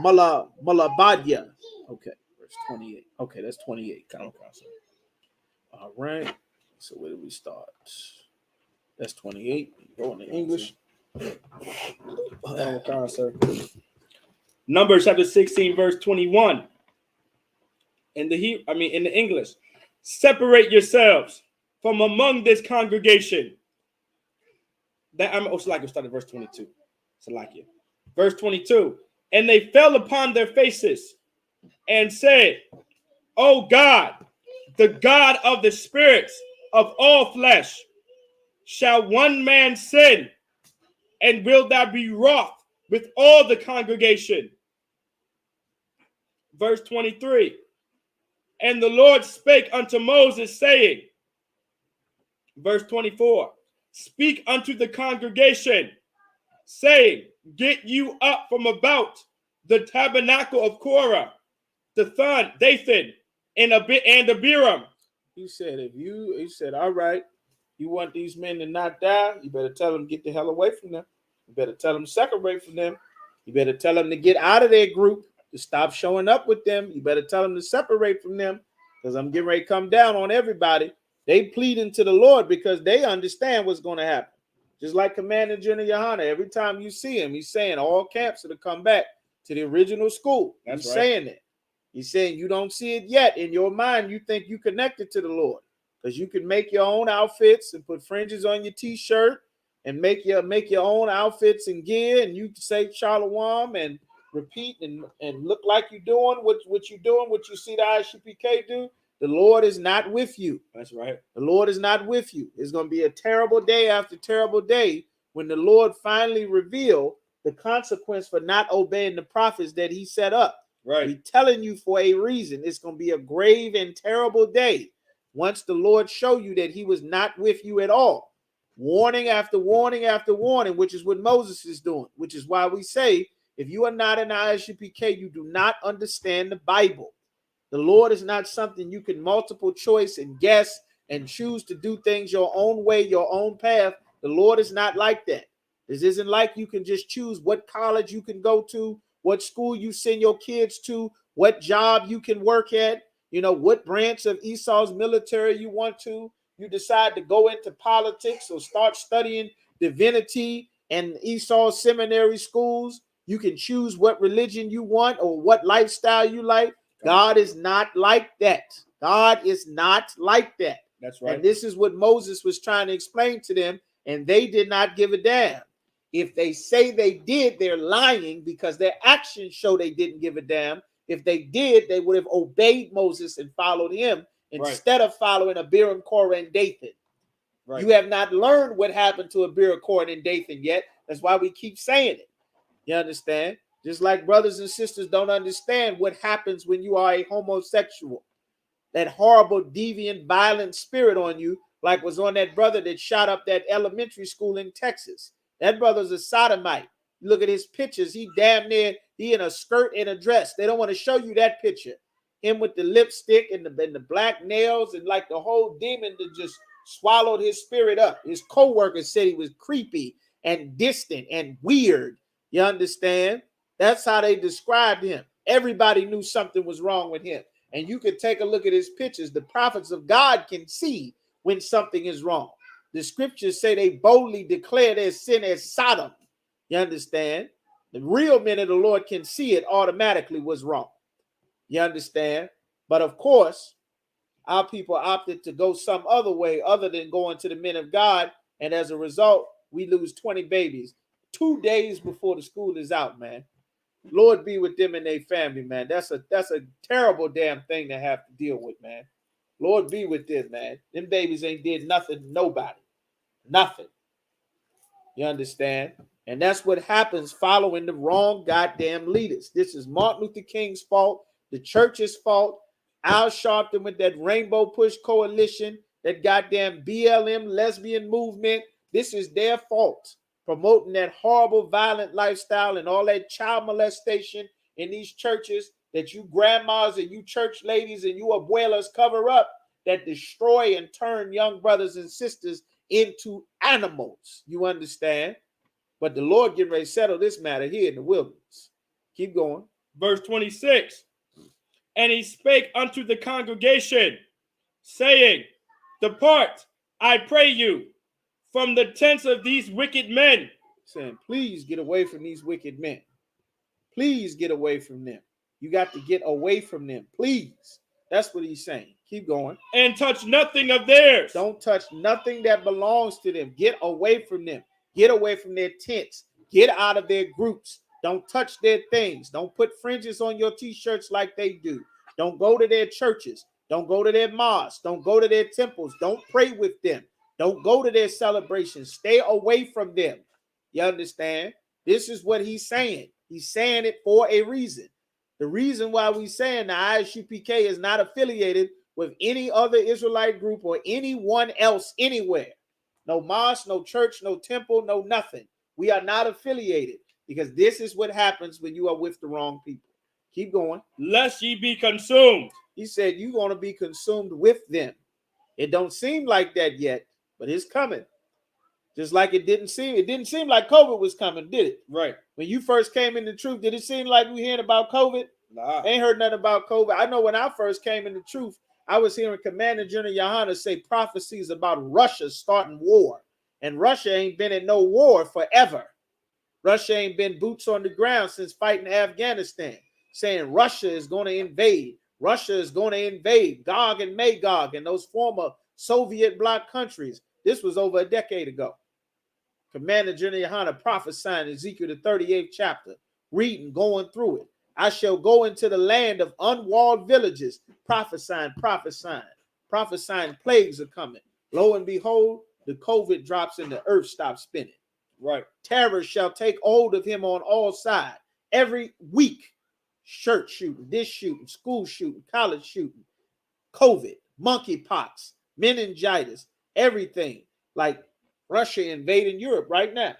Malabadya. Okay, verse 28. Okay, that's 28. All right. So where do we start? That's 28. Go into English. Numbers chapter 16, verse 21. In the English. Separate yourselves from among this congregation. That I'm also like to start at verse 22. Salakia. Verse 22. And they fell upon their faces and said, O God, the God of the spirits of all flesh, shall one man sin, and will thou be wroth with all the congregation? Verse 23. And the Lord spake unto Moses, saying, verse 24, speak unto the congregation, saying, get you up from about the tabernacle of Korah, Dathan, and Abiram. He said, all right, you want these men to not die, you better tell them to get the hell away from them. You better tell them to separate from them. You better tell them to get out of their group, to stop showing up with them. You better tell them to separate from them, because I'm getting ready to come down on everybody. They pleading to the Lord because they understand what's going to happen. Just like Commander General Yohana, every time you see him, he's saying all camps are to come back to the original school. That's he's right. saying it. He's saying you don't see it yet. In your mind, you think you connected to the Lord because you can make your own outfits and put fringes on your t-shirt and make your own outfits and gear, and you can say Shalom and repeat and look like you're doing what you're doing, what you see the ISUPK do. The Lord is not with you. That's right. The Lord is not with you. It's going to be a terrible day after terrible day when the Lord finally reveal the consequence for not obeying the prophets that he set up. Right. We're telling you for a reason. It's going to be a grave and terrible day once the Lord show you that he was not with you at all. Warning after warning after warning, which is what Moses is doing, which is why we say, if you are not an ISUPK, you do not understand the Bible. The Lord is not something you can multiple choice and guess and choose to do things your own way, your own path. The Lord is not like that. This isn't like you can just choose what college you can go to, what school you send your kids to, what job you can work at, what branch of Esau's military you want to. You decide to go into politics or start studying divinity and Esau's seminary schools. You can choose what religion you want or what lifestyle you like. God is not like that. God is not like that. That's right. And this is what Moses was trying to explain to them, and they did not give a damn. If they say they did, they're lying because their actions show they didn't give a damn. If they did, they would have obeyed Moses and followed him instead of following Abiram, Korah, and Dathan. Right. You have not learned what happened to Abiram, Korah, and Dathan yet. That's why we keep saying it. You understand? Just like brothers and sisters don't understand what happens when you are a homosexual. That horrible, deviant, violent spirit on you, like was on that brother that shot up that elementary school in Texas. That brother's a sodomite. Look at his pictures. He in a skirt and a dress. They don't want to show you that picture. Him with the lipstick and the black nails and like the whole demon that just swallowed his spirit up. His co-workers said he was creepy and distant and weird. You understand? That's how they described him. Everybody knew something was wrong with him. And you could take a look at his pictures. The prophets of God can see when something is wrong. The scriptures say they boldly declare their sin as Sodom. You understand? The real men of the Lord can see it automatically was wrong. You understand? But of course, our people opted to go some other way other than going to the men of God. And as a result, we lose 20 babies 2 days before the school is out, man. Lord be with them and their family, man. That's a terrible damn thing to have to deal with, man. Lord be with them, man. Them babies ain't did nothing to nobody. Nothing. You understand? And that's what happens following the wrong goddamn leaders. This is Martin Luther King's fault, the church's fault. Al Sharpton with that Rainbow Push Coalition, that goddamn BLM lesbian movement. This is their fault. Promoting that horrible, violent lifestyle and all that child molestation in these churches that you grandmas and you church ladies and you abuelas cover up, that destroy and turn young brothers and sisters into animals. You understand? But the Lord getting ready to settle this matter here in the wilderness. Keep going. Verse 26. And he spake unto the congregation, saying, Depart, I pray you, from the tents of these wicked men. Saying, please get away from these wicked men. Please get away from them. You got to get away from them. Please. That's what he's saying. Keep going. And touch nothing of theirs. Don't touch nothing that belongs to them. Get away from them. Get away from their tents. Get out of their groups. Don't touch their things. Don't put fringes on your t-shirts like they do. Don't go to their churches. Don't go to their mosques. Don't go to their temples. Don't pray with them. Don't go to their celebrations. Stay away from them. You understand? This is what he's saying. He's saying it for a reason. The reason why we're saying the ISUPK is not affiliated with any other Israelite group or anyone else anywhere. No mosque, no church, no temple, no nothing. We are not affiliated because this is what happens when you are with the wrong people. Keep going. Lest ye be consumed. He said you're going to be consumed with them. It don't seem like that yet, but it's coming. Just like it didn't seem like COVID was coming, did it? Right. When you first came in the truth, did it seem like we hearing about COVID? Nah. Ain't heard nothing about COVID. I know when I first came in the truth, I was hearing Commander General Yohanna say prophecies about Russia starting war. And Russia ain't been in no war forever. Russia ain't been boots on the ground since fighting Afghanistan, saying Russia is going to invade. Russia is going to invade Gog and Magog and those former Soviet bloc countries. This was over a decade ago. Commander General Yohanna prophesying Ezekiel the 38th chapter, reading, going through it. I shall go into the land of unwalled villages, prophesying plagues are coming. Lo and behold, the COVID drops and the earth stops spinning. Right. Terror shall take hold of him on all sides. Every week, church shooting, this shooting, school shooting, college shooting, COVID, monkeypox, meningitis, everything. Like Russia invading Europe right now.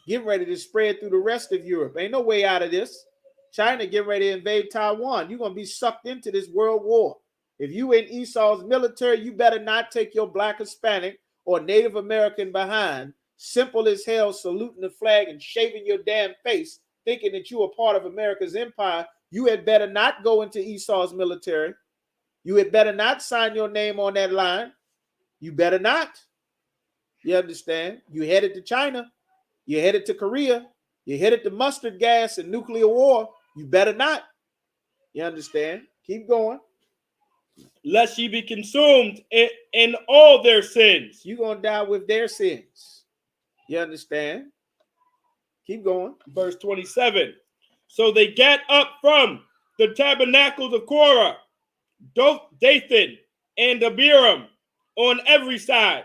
Getting ready to spread through the rest of Europe. Ain't no way out of this. China getting ready to invade Taiwan. You're going to be sucked into this world war. If you in Esau's military, you better not take your black, Hispanic, or Native American behind, simple as hell, saluting the flag and shaving your damn face, thinking that you are part of America's empire. You had better not go into Esau's military. You had better not sign your name on that line. You better not. You understand? You headed to China. You headed to Korea. You headed to mustard gas and nuclear war. You better not. You understand? Keep going. Lest ye be consumed in all their sins. You're going to die with their sins. You understand? Keep going. Verse 27. So they get up from the tabernacles of Korah, Dathan, and Abiram on every side.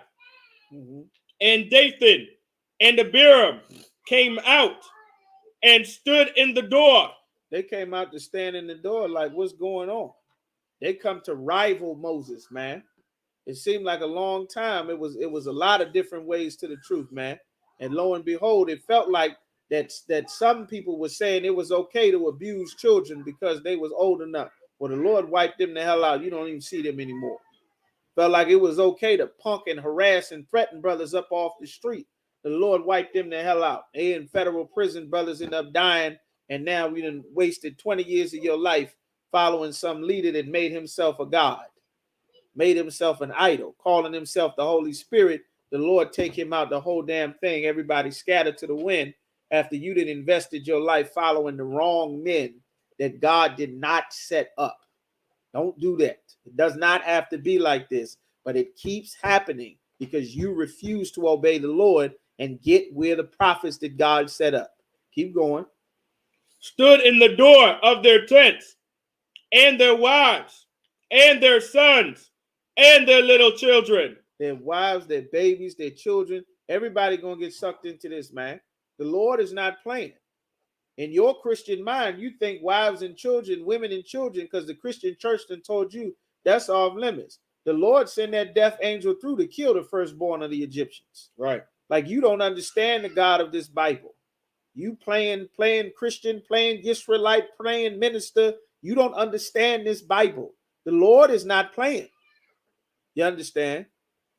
Mm-hmm. And Dathan and Abiram came out and stood in the door. They came out to stand in the door like, what's going on? They come to rival Moses, man. It seemed like a long time. It was a lot of different ways to the truth, man. And lo and behold, it felt like that some people were saying it was okay to abuse children because they was old enough. Well, the Lord wiped them the hell out. You don't even see them anymore. Felt like it was okay to punk and harass and threaten brothers up off the street. The Lord wiped them the hell out. They in federal prison, brothers end up dying. And now we done wasted 20 years of your life following some leader that made himself a god, made himself an idol, calling himself the Holy Spirit. The Lord take him out, the whole damn thing. Everybody scattered to the wind after you done invested your life following the wrong men that God did not set up. Don't do that. It does not have to be like this, but it keeps happening because you refuse to obey the Lord and get where the prophets that God set up. Keep going. Stood in the door of their tents, and their wives, and their sons, and their little children. Their wives, their babies, their children. Everybody gonna get sucked into this, man. The Lord is not playing. In your Christian mind, you think wives and children, women and children, because the Christian church done told you that's off limits. The Lord sent that death angel through to kill the firstborn of the Egyptians. Right. Like you don't understand the God of this Bible. You playing Christian, playing Israelite, playing minister. You don't understand this Bible. The Lord is not playing. You understand?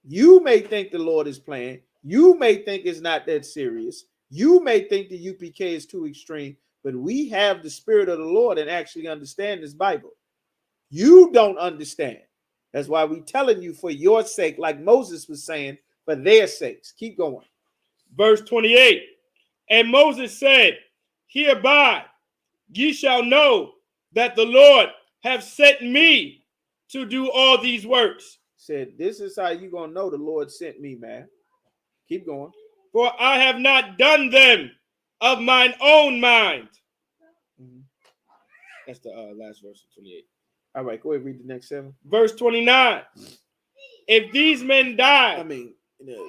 You may think the Lord is playing. You may think it's not that serious. You may think the UPK is too extreme, but we have the Spirit of the Lord and actually understand this Bible. You don't understand. That's why we're telling you for your sake, like Moses was saying, for their sakes. Keep going. Verse 28. And Moses said, hereby ye shall know that the Lord have sent me to do all these works. Said, this is how you going to know the Lord sent me, man. Keep going. For I have not done them of mine own mind. Mm-hmm. That's the last verse of 28. All right, go ahead, read the next 7. Verse 29. If these men die. I mean,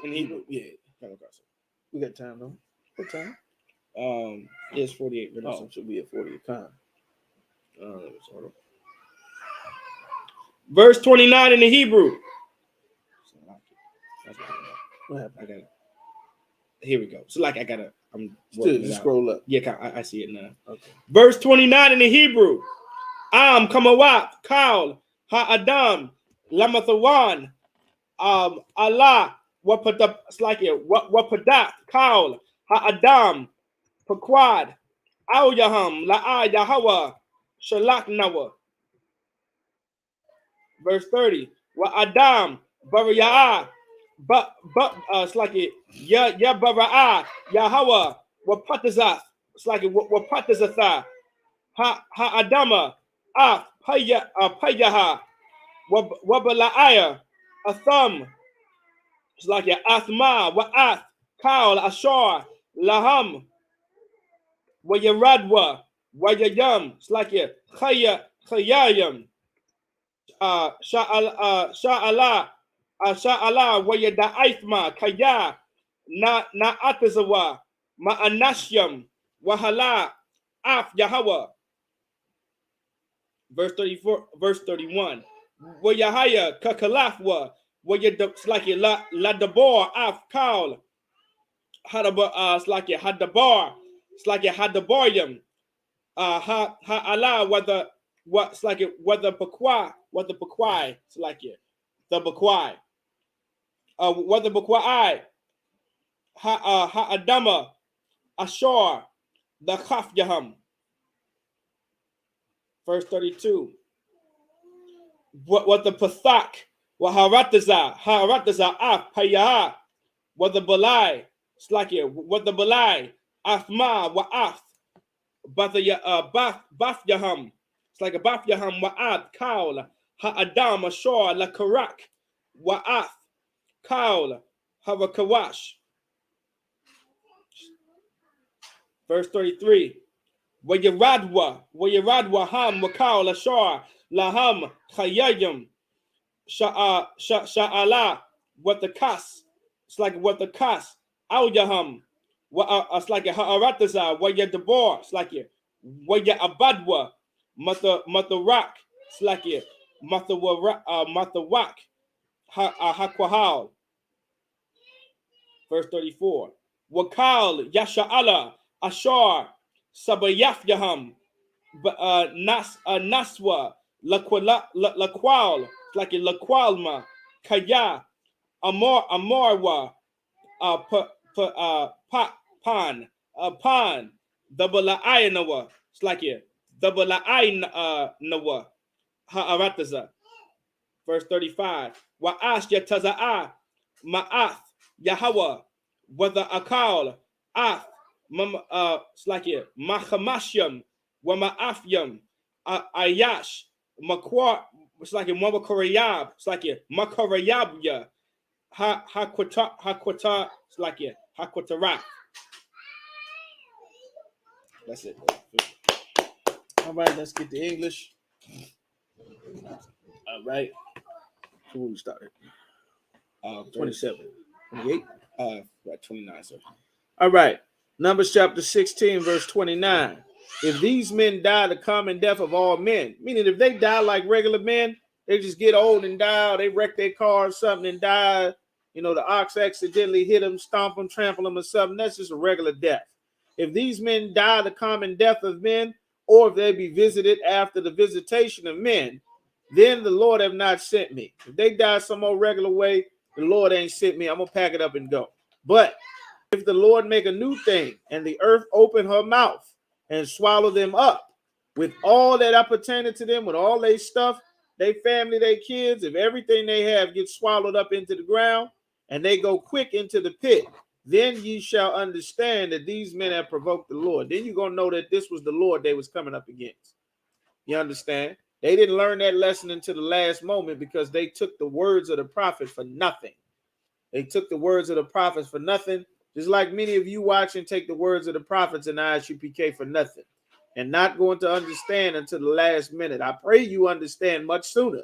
in Hebrew, yeah. We got time, though. What time? It's 48 minutes. Oh, it should be at 40 time. Verse 29 in the Hebrew. What happened? Here we go. So like I'm still scroll up. Yeah, I see it now. Okay. Verse 29 in the Hebrew. Am kamawat kal ha-adam lamathawan Allah wapadat kal ha-adam pakwad au yaham la'a yahawa shalak nawa. Verse 30. Wa adam bara'a but it's like it ya bara'a yahawa wapatazat. It's like it wapatazatha ha adama payaha wabalaya atham. It's like a athma wa'ath kal ashar laham wa yaradwa Wayayam, it's like it. Khayayam, Sha'ala, Sha'ala, Wayada Aithma, Kaya, na Atazawa, Ma'anashyam, Wahala, Af Yahweh. Verse 34, verse 31. Wayahaya, Kakalafwa, it's like it, La Dabor, Af Kaul, Hadaba, it's like it, Hadabar, it's like it, Hadaboryam. Ha Allah whether what's like it whether Bakwai it's like it the Bakwai whether Bakwai ha Adama Ashar the Khaf Yaham. Verse 32. What the Pathak wa Harataza Af Payah what the Balai it's like it what the Balai Afma wa Af. But the Baf Yaham, it's like a Baf Yaham Wa'at Kaul Ha Adam Ashor La Karak Wa'ath Kaul Havakawash. Verse 33. Wayaradwa Ham Wakaul Ashor Laham Khayayim Sha'ala what the Kas, it's like what the Kas Al Yaham. It's like a ha'arataza, waya debor, it's like it, waya abadwa, matarak, it's like it, matawak, hakwahal. Verse 34. Wakal yasha'ala, ashar, sabayaf yaham, naswa, lakwal, it's like it, lakwalma, kaya, amorwa, pan, double nawa. It's like it. Double nawa. Ha'arataza. Verse 35. Wa'ash yataza'a ma'ath Yahweh. Whether akal ath it's like it. Machamashyam wa ma'afyam ayash makwa. It's like it. Mawakorayab. It's like it. Makorayabya. Hakwata. It's like it. Hakwatara. That's it. All right, let's get to English. All right. Who we started? 27. 28? 29, sir. All right. Numbers chapter 16, verse 29. If these men die the common death of all men, meaning if they die like regular men, they just get old and die, or they wreck their car or something and die. You know, the ox accidentally hit them, stomp them, trample them or something. That's just a regular death. If these men die the common death of men, or if they be visited after the visitation of men, then the Lord have not sent me. If they die some old regular way, the Lord ain't sent me. I'm going to pack it up and go. But if the Lord make a new thing and the earth open her mouth and swallow them up with all that appertaining to them, with all their stuff, their family, their kids, if everything they have gets swallowed up into the ground and they go quick into the pit, then ye shall understand that these men have provoked the Lord. Then you're going to know that this was the Lord they was coming up against. You understand? They didn't learn that lesson until the last moment because they took the words of the prophet for nothing. They took the words of the prophets for nothing, just like many of you watch and take the words of the prophets in ISUPK for nothing and not going to understand until the last minute. I pray you understand much sooner,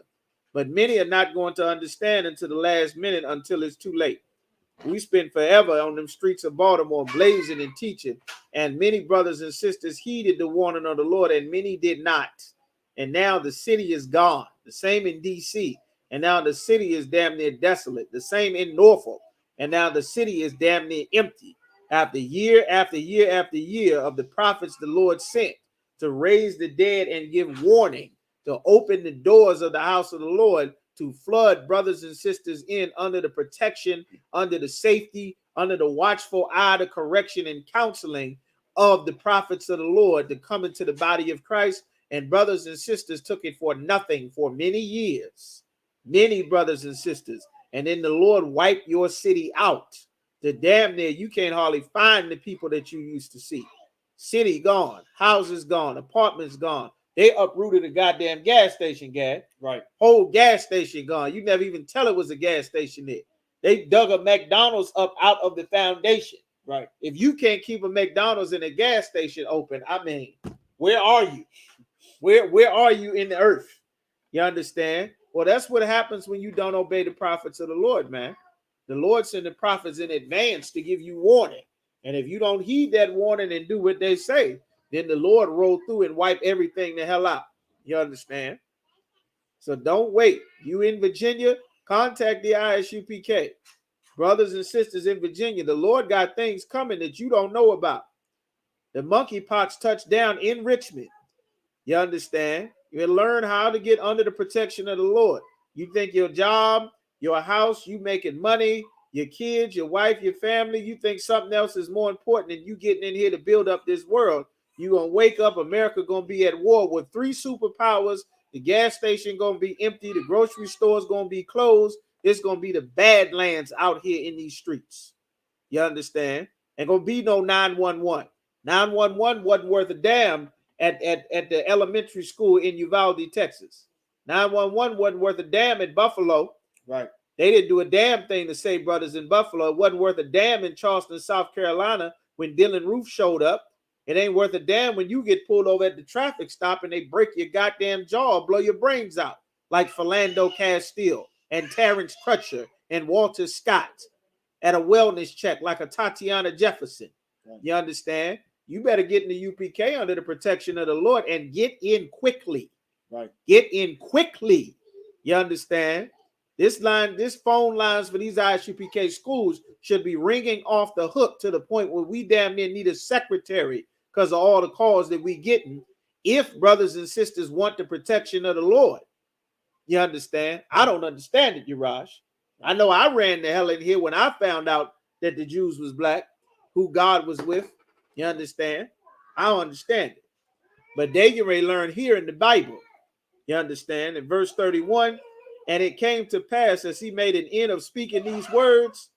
but many are not going to understand until the last minute until it's too late. We spent forever on them streets of Baltimore blazing and teaching, and many brothers and sisters heeded the warning of the Lord, and many did not. And now the city is gone. The same in D.C. And now the city is damn near desolate. The same in Norfolk. And now the city is damn near empty. After year after year after year of the prophets the Lord sent to raise the dead and give warning, to open the doors of the house of the Lord, to flood brothers and sisters in under the protection, under the safety, under the watchful eye, the correction and counseling of the prophets of the Lord to come into the body of Christ. And brothers and sisters took it for nothing for many years, many brothers and sisters. And then the Lord wiped your city out to damn near you can't hardly find the people that you used to see. City gone, houses gone, apartments gone. They uprooted a goddamn gas station, Gad. Right. Whole gas station gone. You never even tell it was a gas station there. They dug a McDonald's up out of the foundation. Right. If you can't keep a McDonald's and a gas station open, I mean, Where are you? Where are you in the earth? You understand? Well, that's what happens when you don't obey the prophets of the Lord, man. The Lord sent the prophets in advance to give you warning. And if you don't heed that warning and do what they say, then the Lord roll through and wipe everything the hell out. You understand? So don't wait. You in Virginia, contact the ISUPK. Brothers and sisters in Virginia, the Lord got things coming that you don't know about. The monkeypox touched down in Richmond. You understand? You learn how to get under the protection of the Lord. You think your job, your house, you making money, your kids, your wife, your family, you think something else is more important than you getting in here to build up this world. You're going to wake up, America going to be at war with 3 superpowers. The gas station going to be empty. The grocery store is going to be closed. It's going to be the badlands out here in these streets. You understand? Ain't going to be no 911. 911 wasn't worth a damn at the elementary school in Uvalde, Texas. 911 wasn't worth a damn at Buffalo. Right. They didn't do a damn thing to save brothers in Buffalo. It wasn't worth a damn in Charleston, South Carolina when Dylan Roof showed up. It ain't worth a damn when you get pulled over at the traffic stop and they break your goddamn jaw, blow your brains out, like Philando Castile and Terrence Crutcher and Walter Scott at a wellness check like a Tatiana Jefferson. Right. You understand? You better get in the UPK under the protection of the Lord and get in quickly. Right. Get in quickly. You understand? This phone lines for these ISUPK schools should be ringing off the hook to the point where we damn near need a secretary because of all the calls that we getting. If brothers and sisters want the protection of the Lord, you understand? I don't understand it, Urash. I know I ran the hell in here when I found out that the Jews was black, who God was with. You understand? I don't understand it. But they can learn here in the Bible. You understand? In verse 31, and it came to pass as he made an end of speaking these words,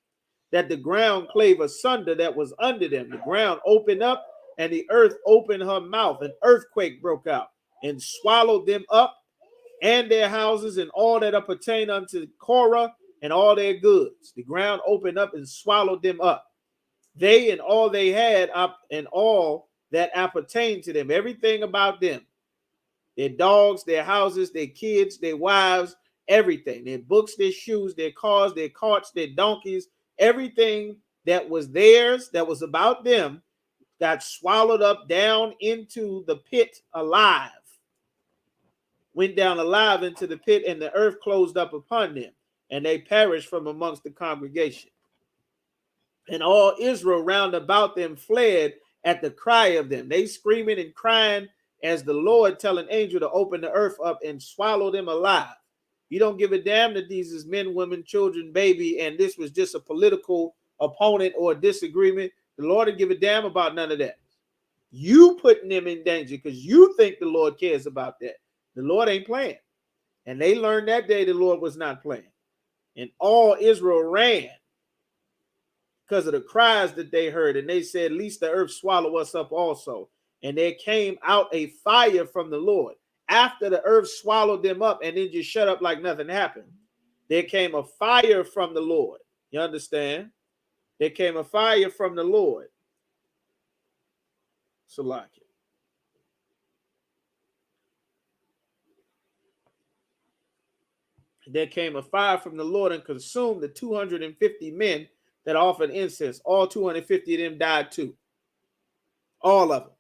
that the ground clave asunder that was under them. The ground opened up, and the earth opened her mouth. An earthquake broke out and swallowed them up and their houses and all that appertain unto Korah and all their goods. The ground opened up and swallowed them up. They and all they had up and all that appertained to them, everything about them, their dogs, their houses, their kids, their wives, everything, their books, their shoes, their cars, their carts, their donkeys, everything that was theirs, that was about them, got swallowed up down into the pit alive. Went down alive into the pit, and the earth closed up upon them, and they perished from amongst the congregation. And all Israel round about them fled at the cry of them. They screaming and crying as the Lord tell an angel to open the earth up and swallow them alive. You don't give a damn that these is men, women, children, baby, and this was just a political opponent or a disagreement. The Lord didn't give a damn about none of that. You putting them in danger because you think the Lord cares about that. The Lord ain't playing. And they learned that day the Lord was not playing. And all Israel ran because of the cries that they heard. And they said, "Least the earth swallow us up also." And there came out a fire from the Lord. After the earth swallowed them up and then just shut up like nothing happened, there came a fire from the Lord. You understand? There came a fire from the Lord. Salakia. There came a fire from the Lord and consumed the 250 men that offered incense. All 250 of them died too. All of them.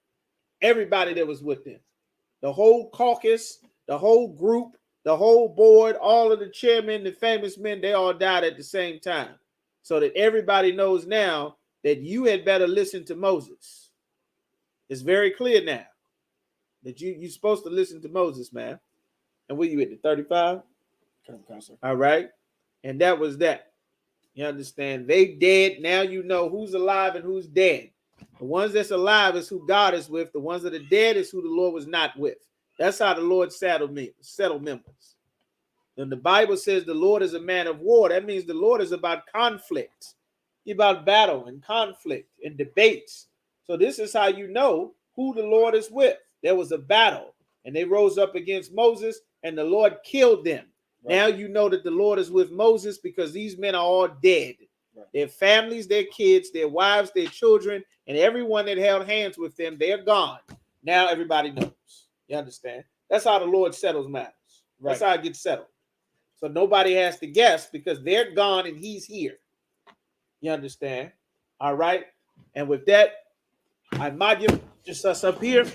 Everybody that was with them. The whole caucus, the whole group, the whole board, all of the chairmen, the famous men, they all died at the same time. So that everybody knows now that you had better listen to Moses. It's very clear now that you're supposed to listen to Moses, man. And where you at, the 35? All right. And that was that. You understand? They dead. Now you know who's alive and who's dead. The ones that's alive is who God is with. The ones that are dead is who the Lord was not with. That's how the Lord settled members. When the Bible says the Lord is a man of war, that means the Lord is about conflict. He's about battle and conflict and debates. So this is how you know who the Lord is with. There was a battle and they rose up against Moses and the Lord killed them. Right. Now you know that the Lord is with Moses because these men are all dead. Right. Their families, their kids, their wives, their children, and everyone that held hands with them, they're gone. Now everybody knows. You understand? That's how the Lord settles matters. Right. That's how it gets settled. So nobody has to guess because they're gone and he's here. You understand? All right. And with that, I might give just us up here.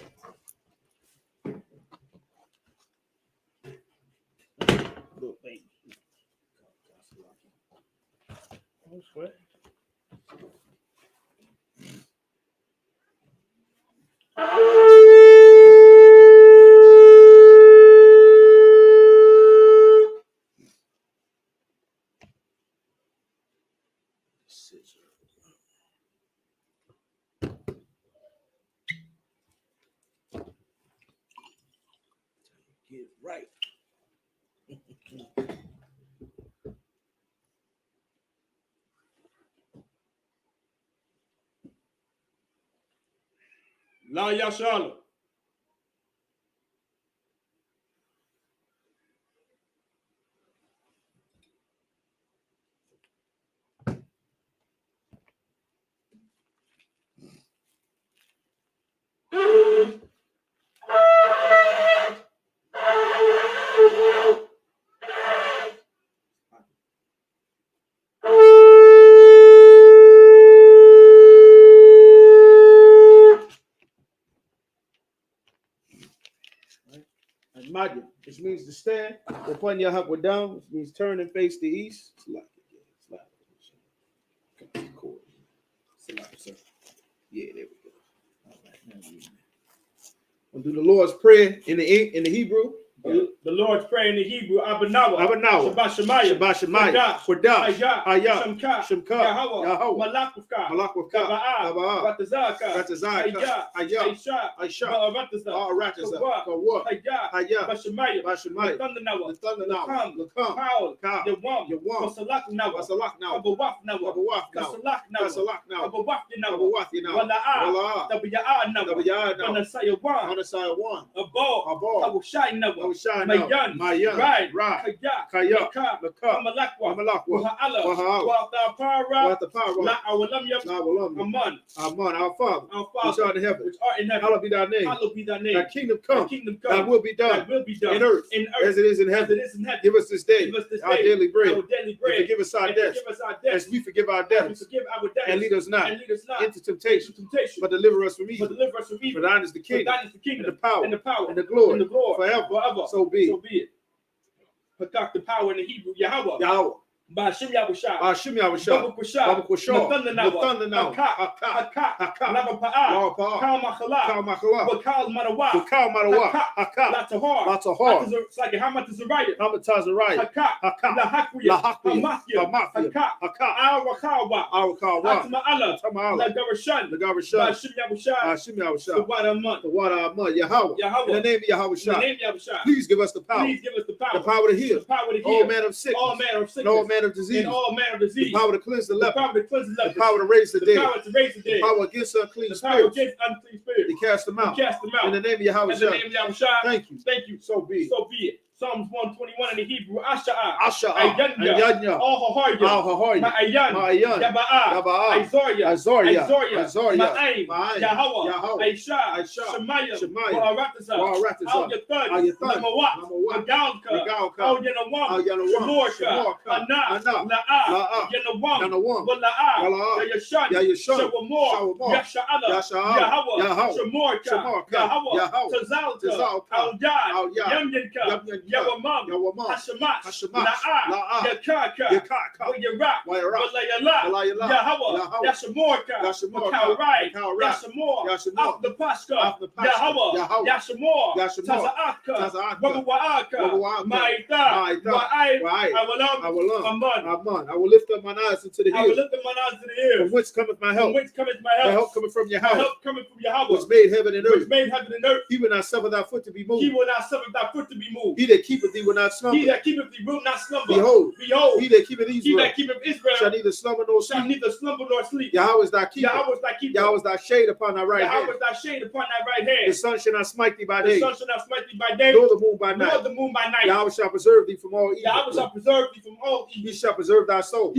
Get right. La Yashala. Magid, which means to stand. The point your hop down, which means turn and face the east. Yeah, there we go. All right, we'll do the Lord's Prayer in the Hebrew. The Lord's Prayer in the Hebrew, Abanawa, Abanawa, Shabbat Shemaya, Shabbat Shemaya, Kodash, Hayah, Shemka, Yahweh, Malakufka, Malakufka, Ratazaka, Hayah, Aisha, Ba'arataza, Kawah, Hayah, Bashemaya, Bashemaya, Thundernawa, Thundernawa, Lakam, Paul, Ka, Yawam, Yawam, Nawa, Basalak Nawa, Abawaf Nawa, Abawaf Kasalak Nawa, Nawa, Abawaf Nawa, Abawaf Nawa, Wala'a, Tabiya'a Nawa, Banasaya Wan, Manasaya one, Abo, Kabushai Nawa, Mayan, Right, Kaya, Laka, Laka, Amalakwa, Amalakwa, Waha'ala, Watapara, La Awalam Aman, Aman, our Father, which art in heaven, hallowed be thy name. Hallowed be thy name. Thy kingdom come. Thy Thy will be done. In earth. As it is in heaven. Give us this day our daily bread. And forgive us our debts. As we forgive our debtors. And lead us not into temptation. But deliver us from evil. For thine is the kingdom. And the power. And the glory. Forever. So be it. Pakak, the power in the Hebrew, Yahweh. Bashim Yahusha, Baba Kwashaw, Nathundanawa, Haka, Lava Kalmakhala, Bakal Marawa, Latahar, it's like Hamatazariah, Haka, Lahakuya, Haka, Awakawa, Atma'ala, Lagarashan, Bashim Yahusha, the water month, Yahweh, in the name of Yahweh, please give us the power, the power to heal, all manner of sickness, and all manner of disease, the power to cleanse the leper, the power to raise the dead, the power against unclean spirits, to cast them out. In the name of Yahweh, thank you. So be it. Psalms 121 in the Hebrew, Asha'a, Ayanya, Al-Hahaya, Ma'ayan, Yaba'a, Azoria, Ma'aim, Yahweh, Aisha, Shemaya, Wa'arataza, Al-Yathud, Lamawat, Magalka, Al-Yanawam, Shemorka, Ana, La'a, Yanawam, Wala'a, Yayashan, Shawamor, Yasha'ala, Yahweh, Shemorka, Yahweh, Tazalta, Al-Yad, Yamyanka, Yawamam, Hashamat, La'a, Yakaka, Yarak, Walayala, Yahweh, Yashamorka, Makaurai, Yashamor, Af the Pashka, Yahweh, Yashamor, Taza'aka, Wawa'aka, Ma'ita, Wa'ai, Awalam, Aman. I will lift up my eyes into the hills. From whence cometh my help? My help coming from Yahweh. Which made heaven and earth. He will not suffer thy foot to be moved. He that keepeth thee will not slumber. Behold, he that keepeth Israel shall neither slumber nor sleep. Yahweh is thy keeper. Yahweh is thy shade upon thy right hand. The sun shall not smite thee by day, nor the moon by night. Yahweh shall preserve thee from all evil. He shall preserve thy soul.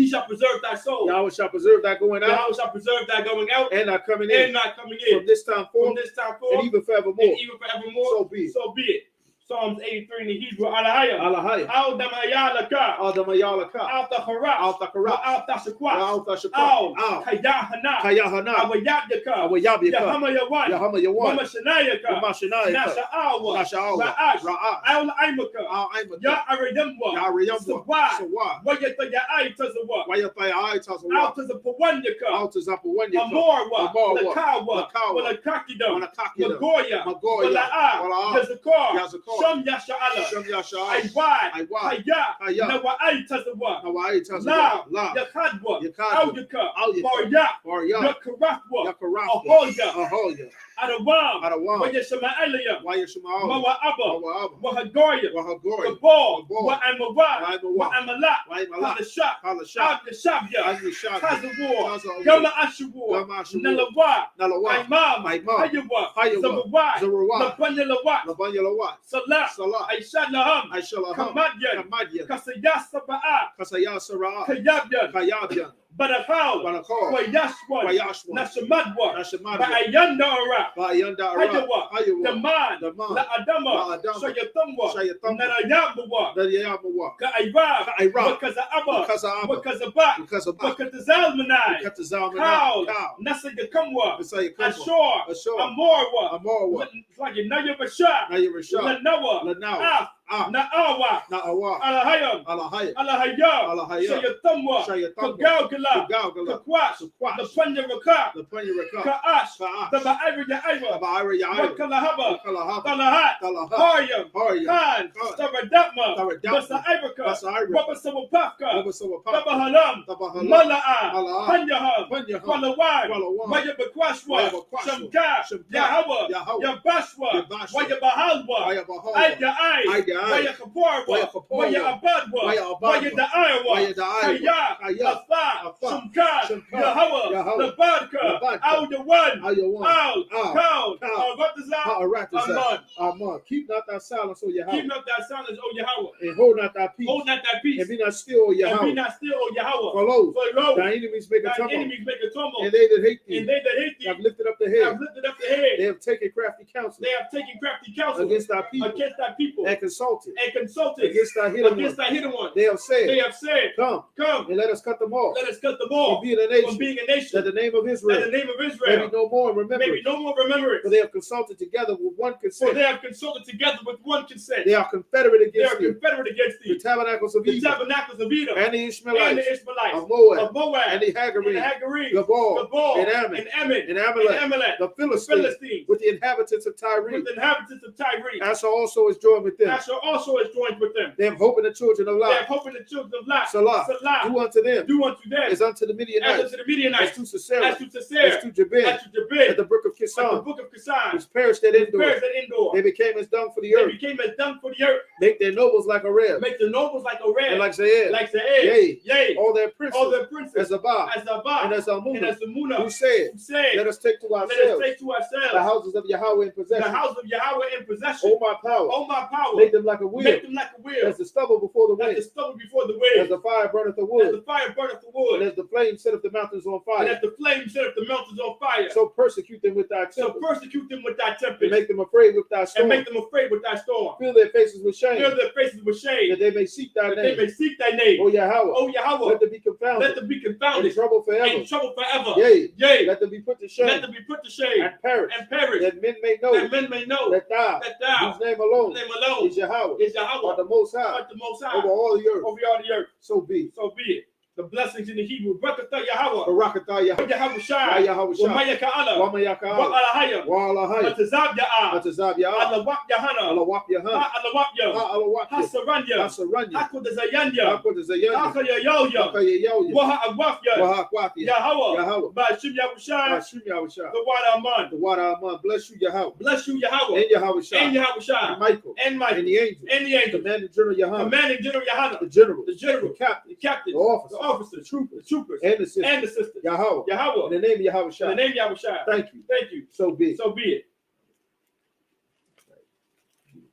preserve thy soul. Yahweh shall preserve thy going out. Yahweh shall preserve thy going out And not coming and in. not coming in. From this time forth. From this time forth. And even forevermore. And even forevermore. So be it. So be it. Psalms 83 in the Hebrew. Alahaya. Alahaya. Al-Damayalaka. Al-Damayalaka. Al-Takharash. Al-Takharash. Al-Tashakwash. Al-Tashakwash. Al-Kayahana. Kayahana. Awayadyaka. Awayabyaka. Yahamayawan. Yahamayawan. Wamashanayaka. Wamashanayaka. Nasha'awa. Nasha'awa. Ra'ash. Ra'ash. Al-Aimaka. Al-Aimaka. Ya-Arayamwa. Ya-Arayamwa. Sawad. Sawad. Wayataya'ai Tazawa. Wayataya'ai Tazawa. Al-Tazapawanyaka. Al-Tazapawanyaka. Amorwa. Amorwa. Lakawa. Lakawa. Walakakidam. Walakakidam. Magoya. Magoya. Wala'a. Wala'a. Yazakar. Yazakar. Sham Yasha'ala. Shem Yasha'al. Aiwad. Aiwad. Haya. Haya. Nawa'ai Tazawa. Hawaii Tazawa. La. La. Yakadwa. Yakadwa. Auyaka. Auyaka. Barya. Barya. Yakarafwa. Yakarafwa. Ahoya. Ahoya. Adawam. Adawam. Wayashama'alaya. Wayashma'al. Mawa'aba. Mawa'aba. Wahagoya. Wahagori. Gabal. Gabal. Wa'amawad. Wa'amawad. Wa'amala. Wa'amala. Kalashak. Kalashak. Abdashabya. Azmishabya. Kazawar. Kazawar. Gama Ashawar. Gama Ashawar. Nalawa. Nalawa. Imam. Imam. Hayawa. Hayawa. Zawawai. Zawawai. Labanyalawat. Labanyalawat. Salah. Salah. Aisha Laham. Aishalaham. Kamadyan. Kamadyan. Kasayas Saba'a. Kasaya Sarah. Kayabyan. Kayabyan. Barakal. Barakal. Wayashwan. Wayashwan. Nashamadwa. Nashamadwa. Ba'ayanda Ara. Bayanda Hayawa. Hayawa. Daman. Daman. La Adama. La Adama. Shayatamwa. Shayatamwa. Narayamawa. Dariyamawa. Ka'Irab. Ka'Irab. Wakazaaba. Wakazaaba. Wakazabat. Wakazabat. Wakatazalmanai. Wakazazamanai. Kal. Kal. Nasayakamwa. Nasayakamwa. Ashor. Ashor. Amorwa. Amorwa. Like Naya Bashar. Naya Rashad. Lanawa. Lanawa. Na'awa. Na'awa. Alahayam. Alahaya. Alahaya. Alahaya. Shayatamwa. Shayatamwa. Kagalgala. Kagalgala. Kakwash. Kakwash. The Panyaraka. The Panyaraka. Ka'ash. Ka'ash. The Ba'ira Ya'ira. Ba'ira Ya'ira. Wakalahaba. Wakalahaba. Talahat. Talahat. Haryam. Haryam. Khan. Khan. Taradapma. Taradapma. Basa Ibraka. Basa Ibraka. Wabasawapaka. Wabasawapaka. Tabahalam. Tabahalam. Mala'a. Mala'a. Panyaham. Panyaham. Kwalawan. Kwalawan. Wayabakwashwa. Wayabakwashwa. Shamka. Shamka. Yahawa. Yahweh. Yabashwa. Yabashwa. Wayabahalwa. Wayabahalwa. Ayda'ai. Ayda'ai. Wayakaporwa. Wayakaporwa. Wayabadwa. Wayabadwa. Wayada'aiwa. Wayada'aiwa. Kaya. Kaya. Afa. Afa. Shamka. Shamka. Yahweh. Yahweh. Labadka. Labadka. Al-Yawan. Al-Yawan. Al. Al. Kal. Kal. Al-Ratazah. Ha'aratazah. Aman. Aman. Keep not thy silence, O Yahweh. Keep up that silence, O Yahweh. And hold not thy peace. Hold not thy peace. And be not still, O And be Yahweh. not still, O Yahweh. For lo, For lo, thy enemies make a thine tumult. enemies make a tumult. And they that hate thee And they that hate thee have lifted up the have head. lifted up the head. They have taken crafty counsel They have taken crafty counsel against thy people. against thy people And consulted and consulted against thy hidden against ones. thy hidden one. They have said, They have said, Come come, and let us cut them off. let us cut them From off being a from nation. being a nation. That the name of That Israel the name of may Israel be no more in may be remembrance. no more remembrance. For they have consulted together with one For consent. they have consulted together with one consent. They are confederate They against are thee. confederate against The thee. tabernacles of The Edom tabernacles of Edom and the and Ishmaelites the Ishmaelites of Moab of Moab and the and the Hagarenes, Hagarenes, Gabal Gabal, and Ammon and Ammon, and and Amalek, Amalek, the the Philistines Philistines, with the inhabitants of Tyre. with the inhabitants of Tyre. Asher also is joined with them. Asher also is joined with them. They have hope in the children of They Lot. have hope in the children of Lot. Salah. Salah. Do unto them Do unto them as unto the as Midianites, unto the Midianites, as to Sisera, as to Sisera, as to Jabin, as to Jabin, at the brook of at the Kishon, book of Kisan, which perished at Endor. prayers at Endor. They became as dung for the They earth. became as dung for the earth. Make their nobles like a reb, Make the nobles like a red, and like Zael, like the Yea. yea, all their princes, all the princes, as Zabah, as Zabah, and as and Almunah, as the Munah, who said, who said, Let us take to let us ourselves take to the ourselves houses of Yahweh in the possession. house of Yahweh in possession. O my power, Oh my power, make them like a wheel, make them like a wheel, as the stubble before the as the wind, stubble before the as wind, the fire burneth the as wood, the fire burneth the and wood, as the flame setteth the mountains on and fire. as the flame set up the mountains on fire. So persecute them with thy So temper, persecute them with thy and tempest, make them afraid with thy and storm. make them afraid with thy storm. Fill their faces with shame, Fill their faces with shame, that they may seek thy that they name. may seek thy name. O Yahweh, O Yahweh, let them be let confounded, them be in confounded, trouble forever. in trouble forever. Yea, Yea, let them be put to let shame, them be put to shame, and perish, and perish, that men may know that men may know that thou, that thou, whose name alone name alone, is Yahweh, is art Yahweh, the Most High art the Most High, over all the earth. over all the earth. So be. So be it. The blessings in the Hebrew. Barakatah Yahweh. Barakatah Yahweh. Yahweh Shai. Yahweh Shai. Wamaya Ka'ala. Wamayaka. Wa'alahaya. Wa'alahaya. Matazab Ya'ah. Matazab Ya'ah. Alawak Yahana. Alawap Yahana. Alawak Yah. Alawap Yah. Hasaranya. Hasaranya. Hakodazayanya. Hakodazayanya. Hakayayoya. Hakayayoya. Waha Agwafya. Wahakwafya. Yahweh. Yahweh. Bashim Yahweh Shai. Hashim Yahweh Shai. The Wada Aman. The water Aman. Bless you, Yahweh. Bless you, Yahweh. And Yahweh Shai. And Yahweh Shai. And Michael. And Michael. And the angel. And the angel. Commanding General Yahana. Commanding General Yahana. The general. The general. The captain. The captain. The officer. The officer. The troopers. The troopers. And the sisters. And the sisters. Yahweh. Yahweh. In the name of Yahweh In Shai. the name of Yahweh Shai. Thank you. Thank you. So be it. So be it.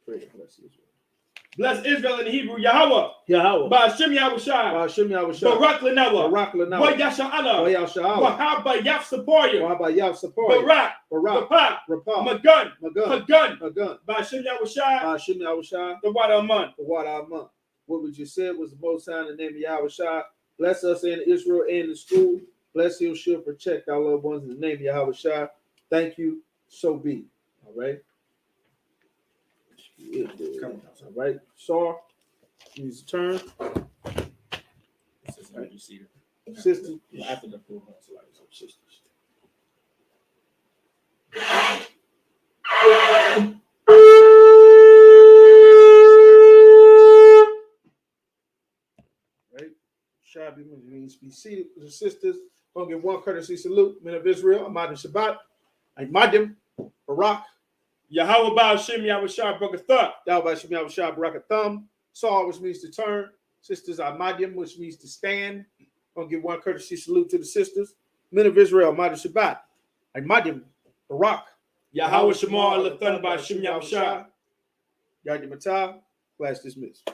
Pray and bless Israel. Bless Israel in the Hebrew, Yahweh. Yahweh. Ba'ashem Yahushua. Ba'ashem Yahushua. Barak Lanawa. Barak Lanawa. Wa Yasha'ala. Wa Yasha'ala. Wahaba Yaf Saporia. Wahaba Yaf Saporia. Barak. Barak. Rapah. Rapah. Magun. Magun. Hagun. Magun. Ba'ashem Yahushua. Ba'ashem Yahushua. The water Aman. The water Aman. What we just said was the Most High in the name of Yahushua. Bless us in Israel and the school. Bless Him, shield, protect our loved ones in the name of Yahushua. Thank you. So be. All right. All right. Sar, use the turn. Sister. After the full house, like sisters. Right. Shabby means be seated with the sisters. Gonna give one courtesy salute. Men of Israel, Ahmad Shabbat. Ahmadim, Barak. Yahweh Ba'ashem Yahushua Brakatha. Yahweh Ba'ashem Yahushua Barakatham. Sar, which means to turn. Sisters Ahmadim, which means to stand. Gonna give one courtesy salute to the sisters. Men of Israel, Ahmad Shabbat. Ahmadim, Barak. Yahweh Shemar Lathan Ba'ashem Yahushua. Yadi Matah. Class dismissed.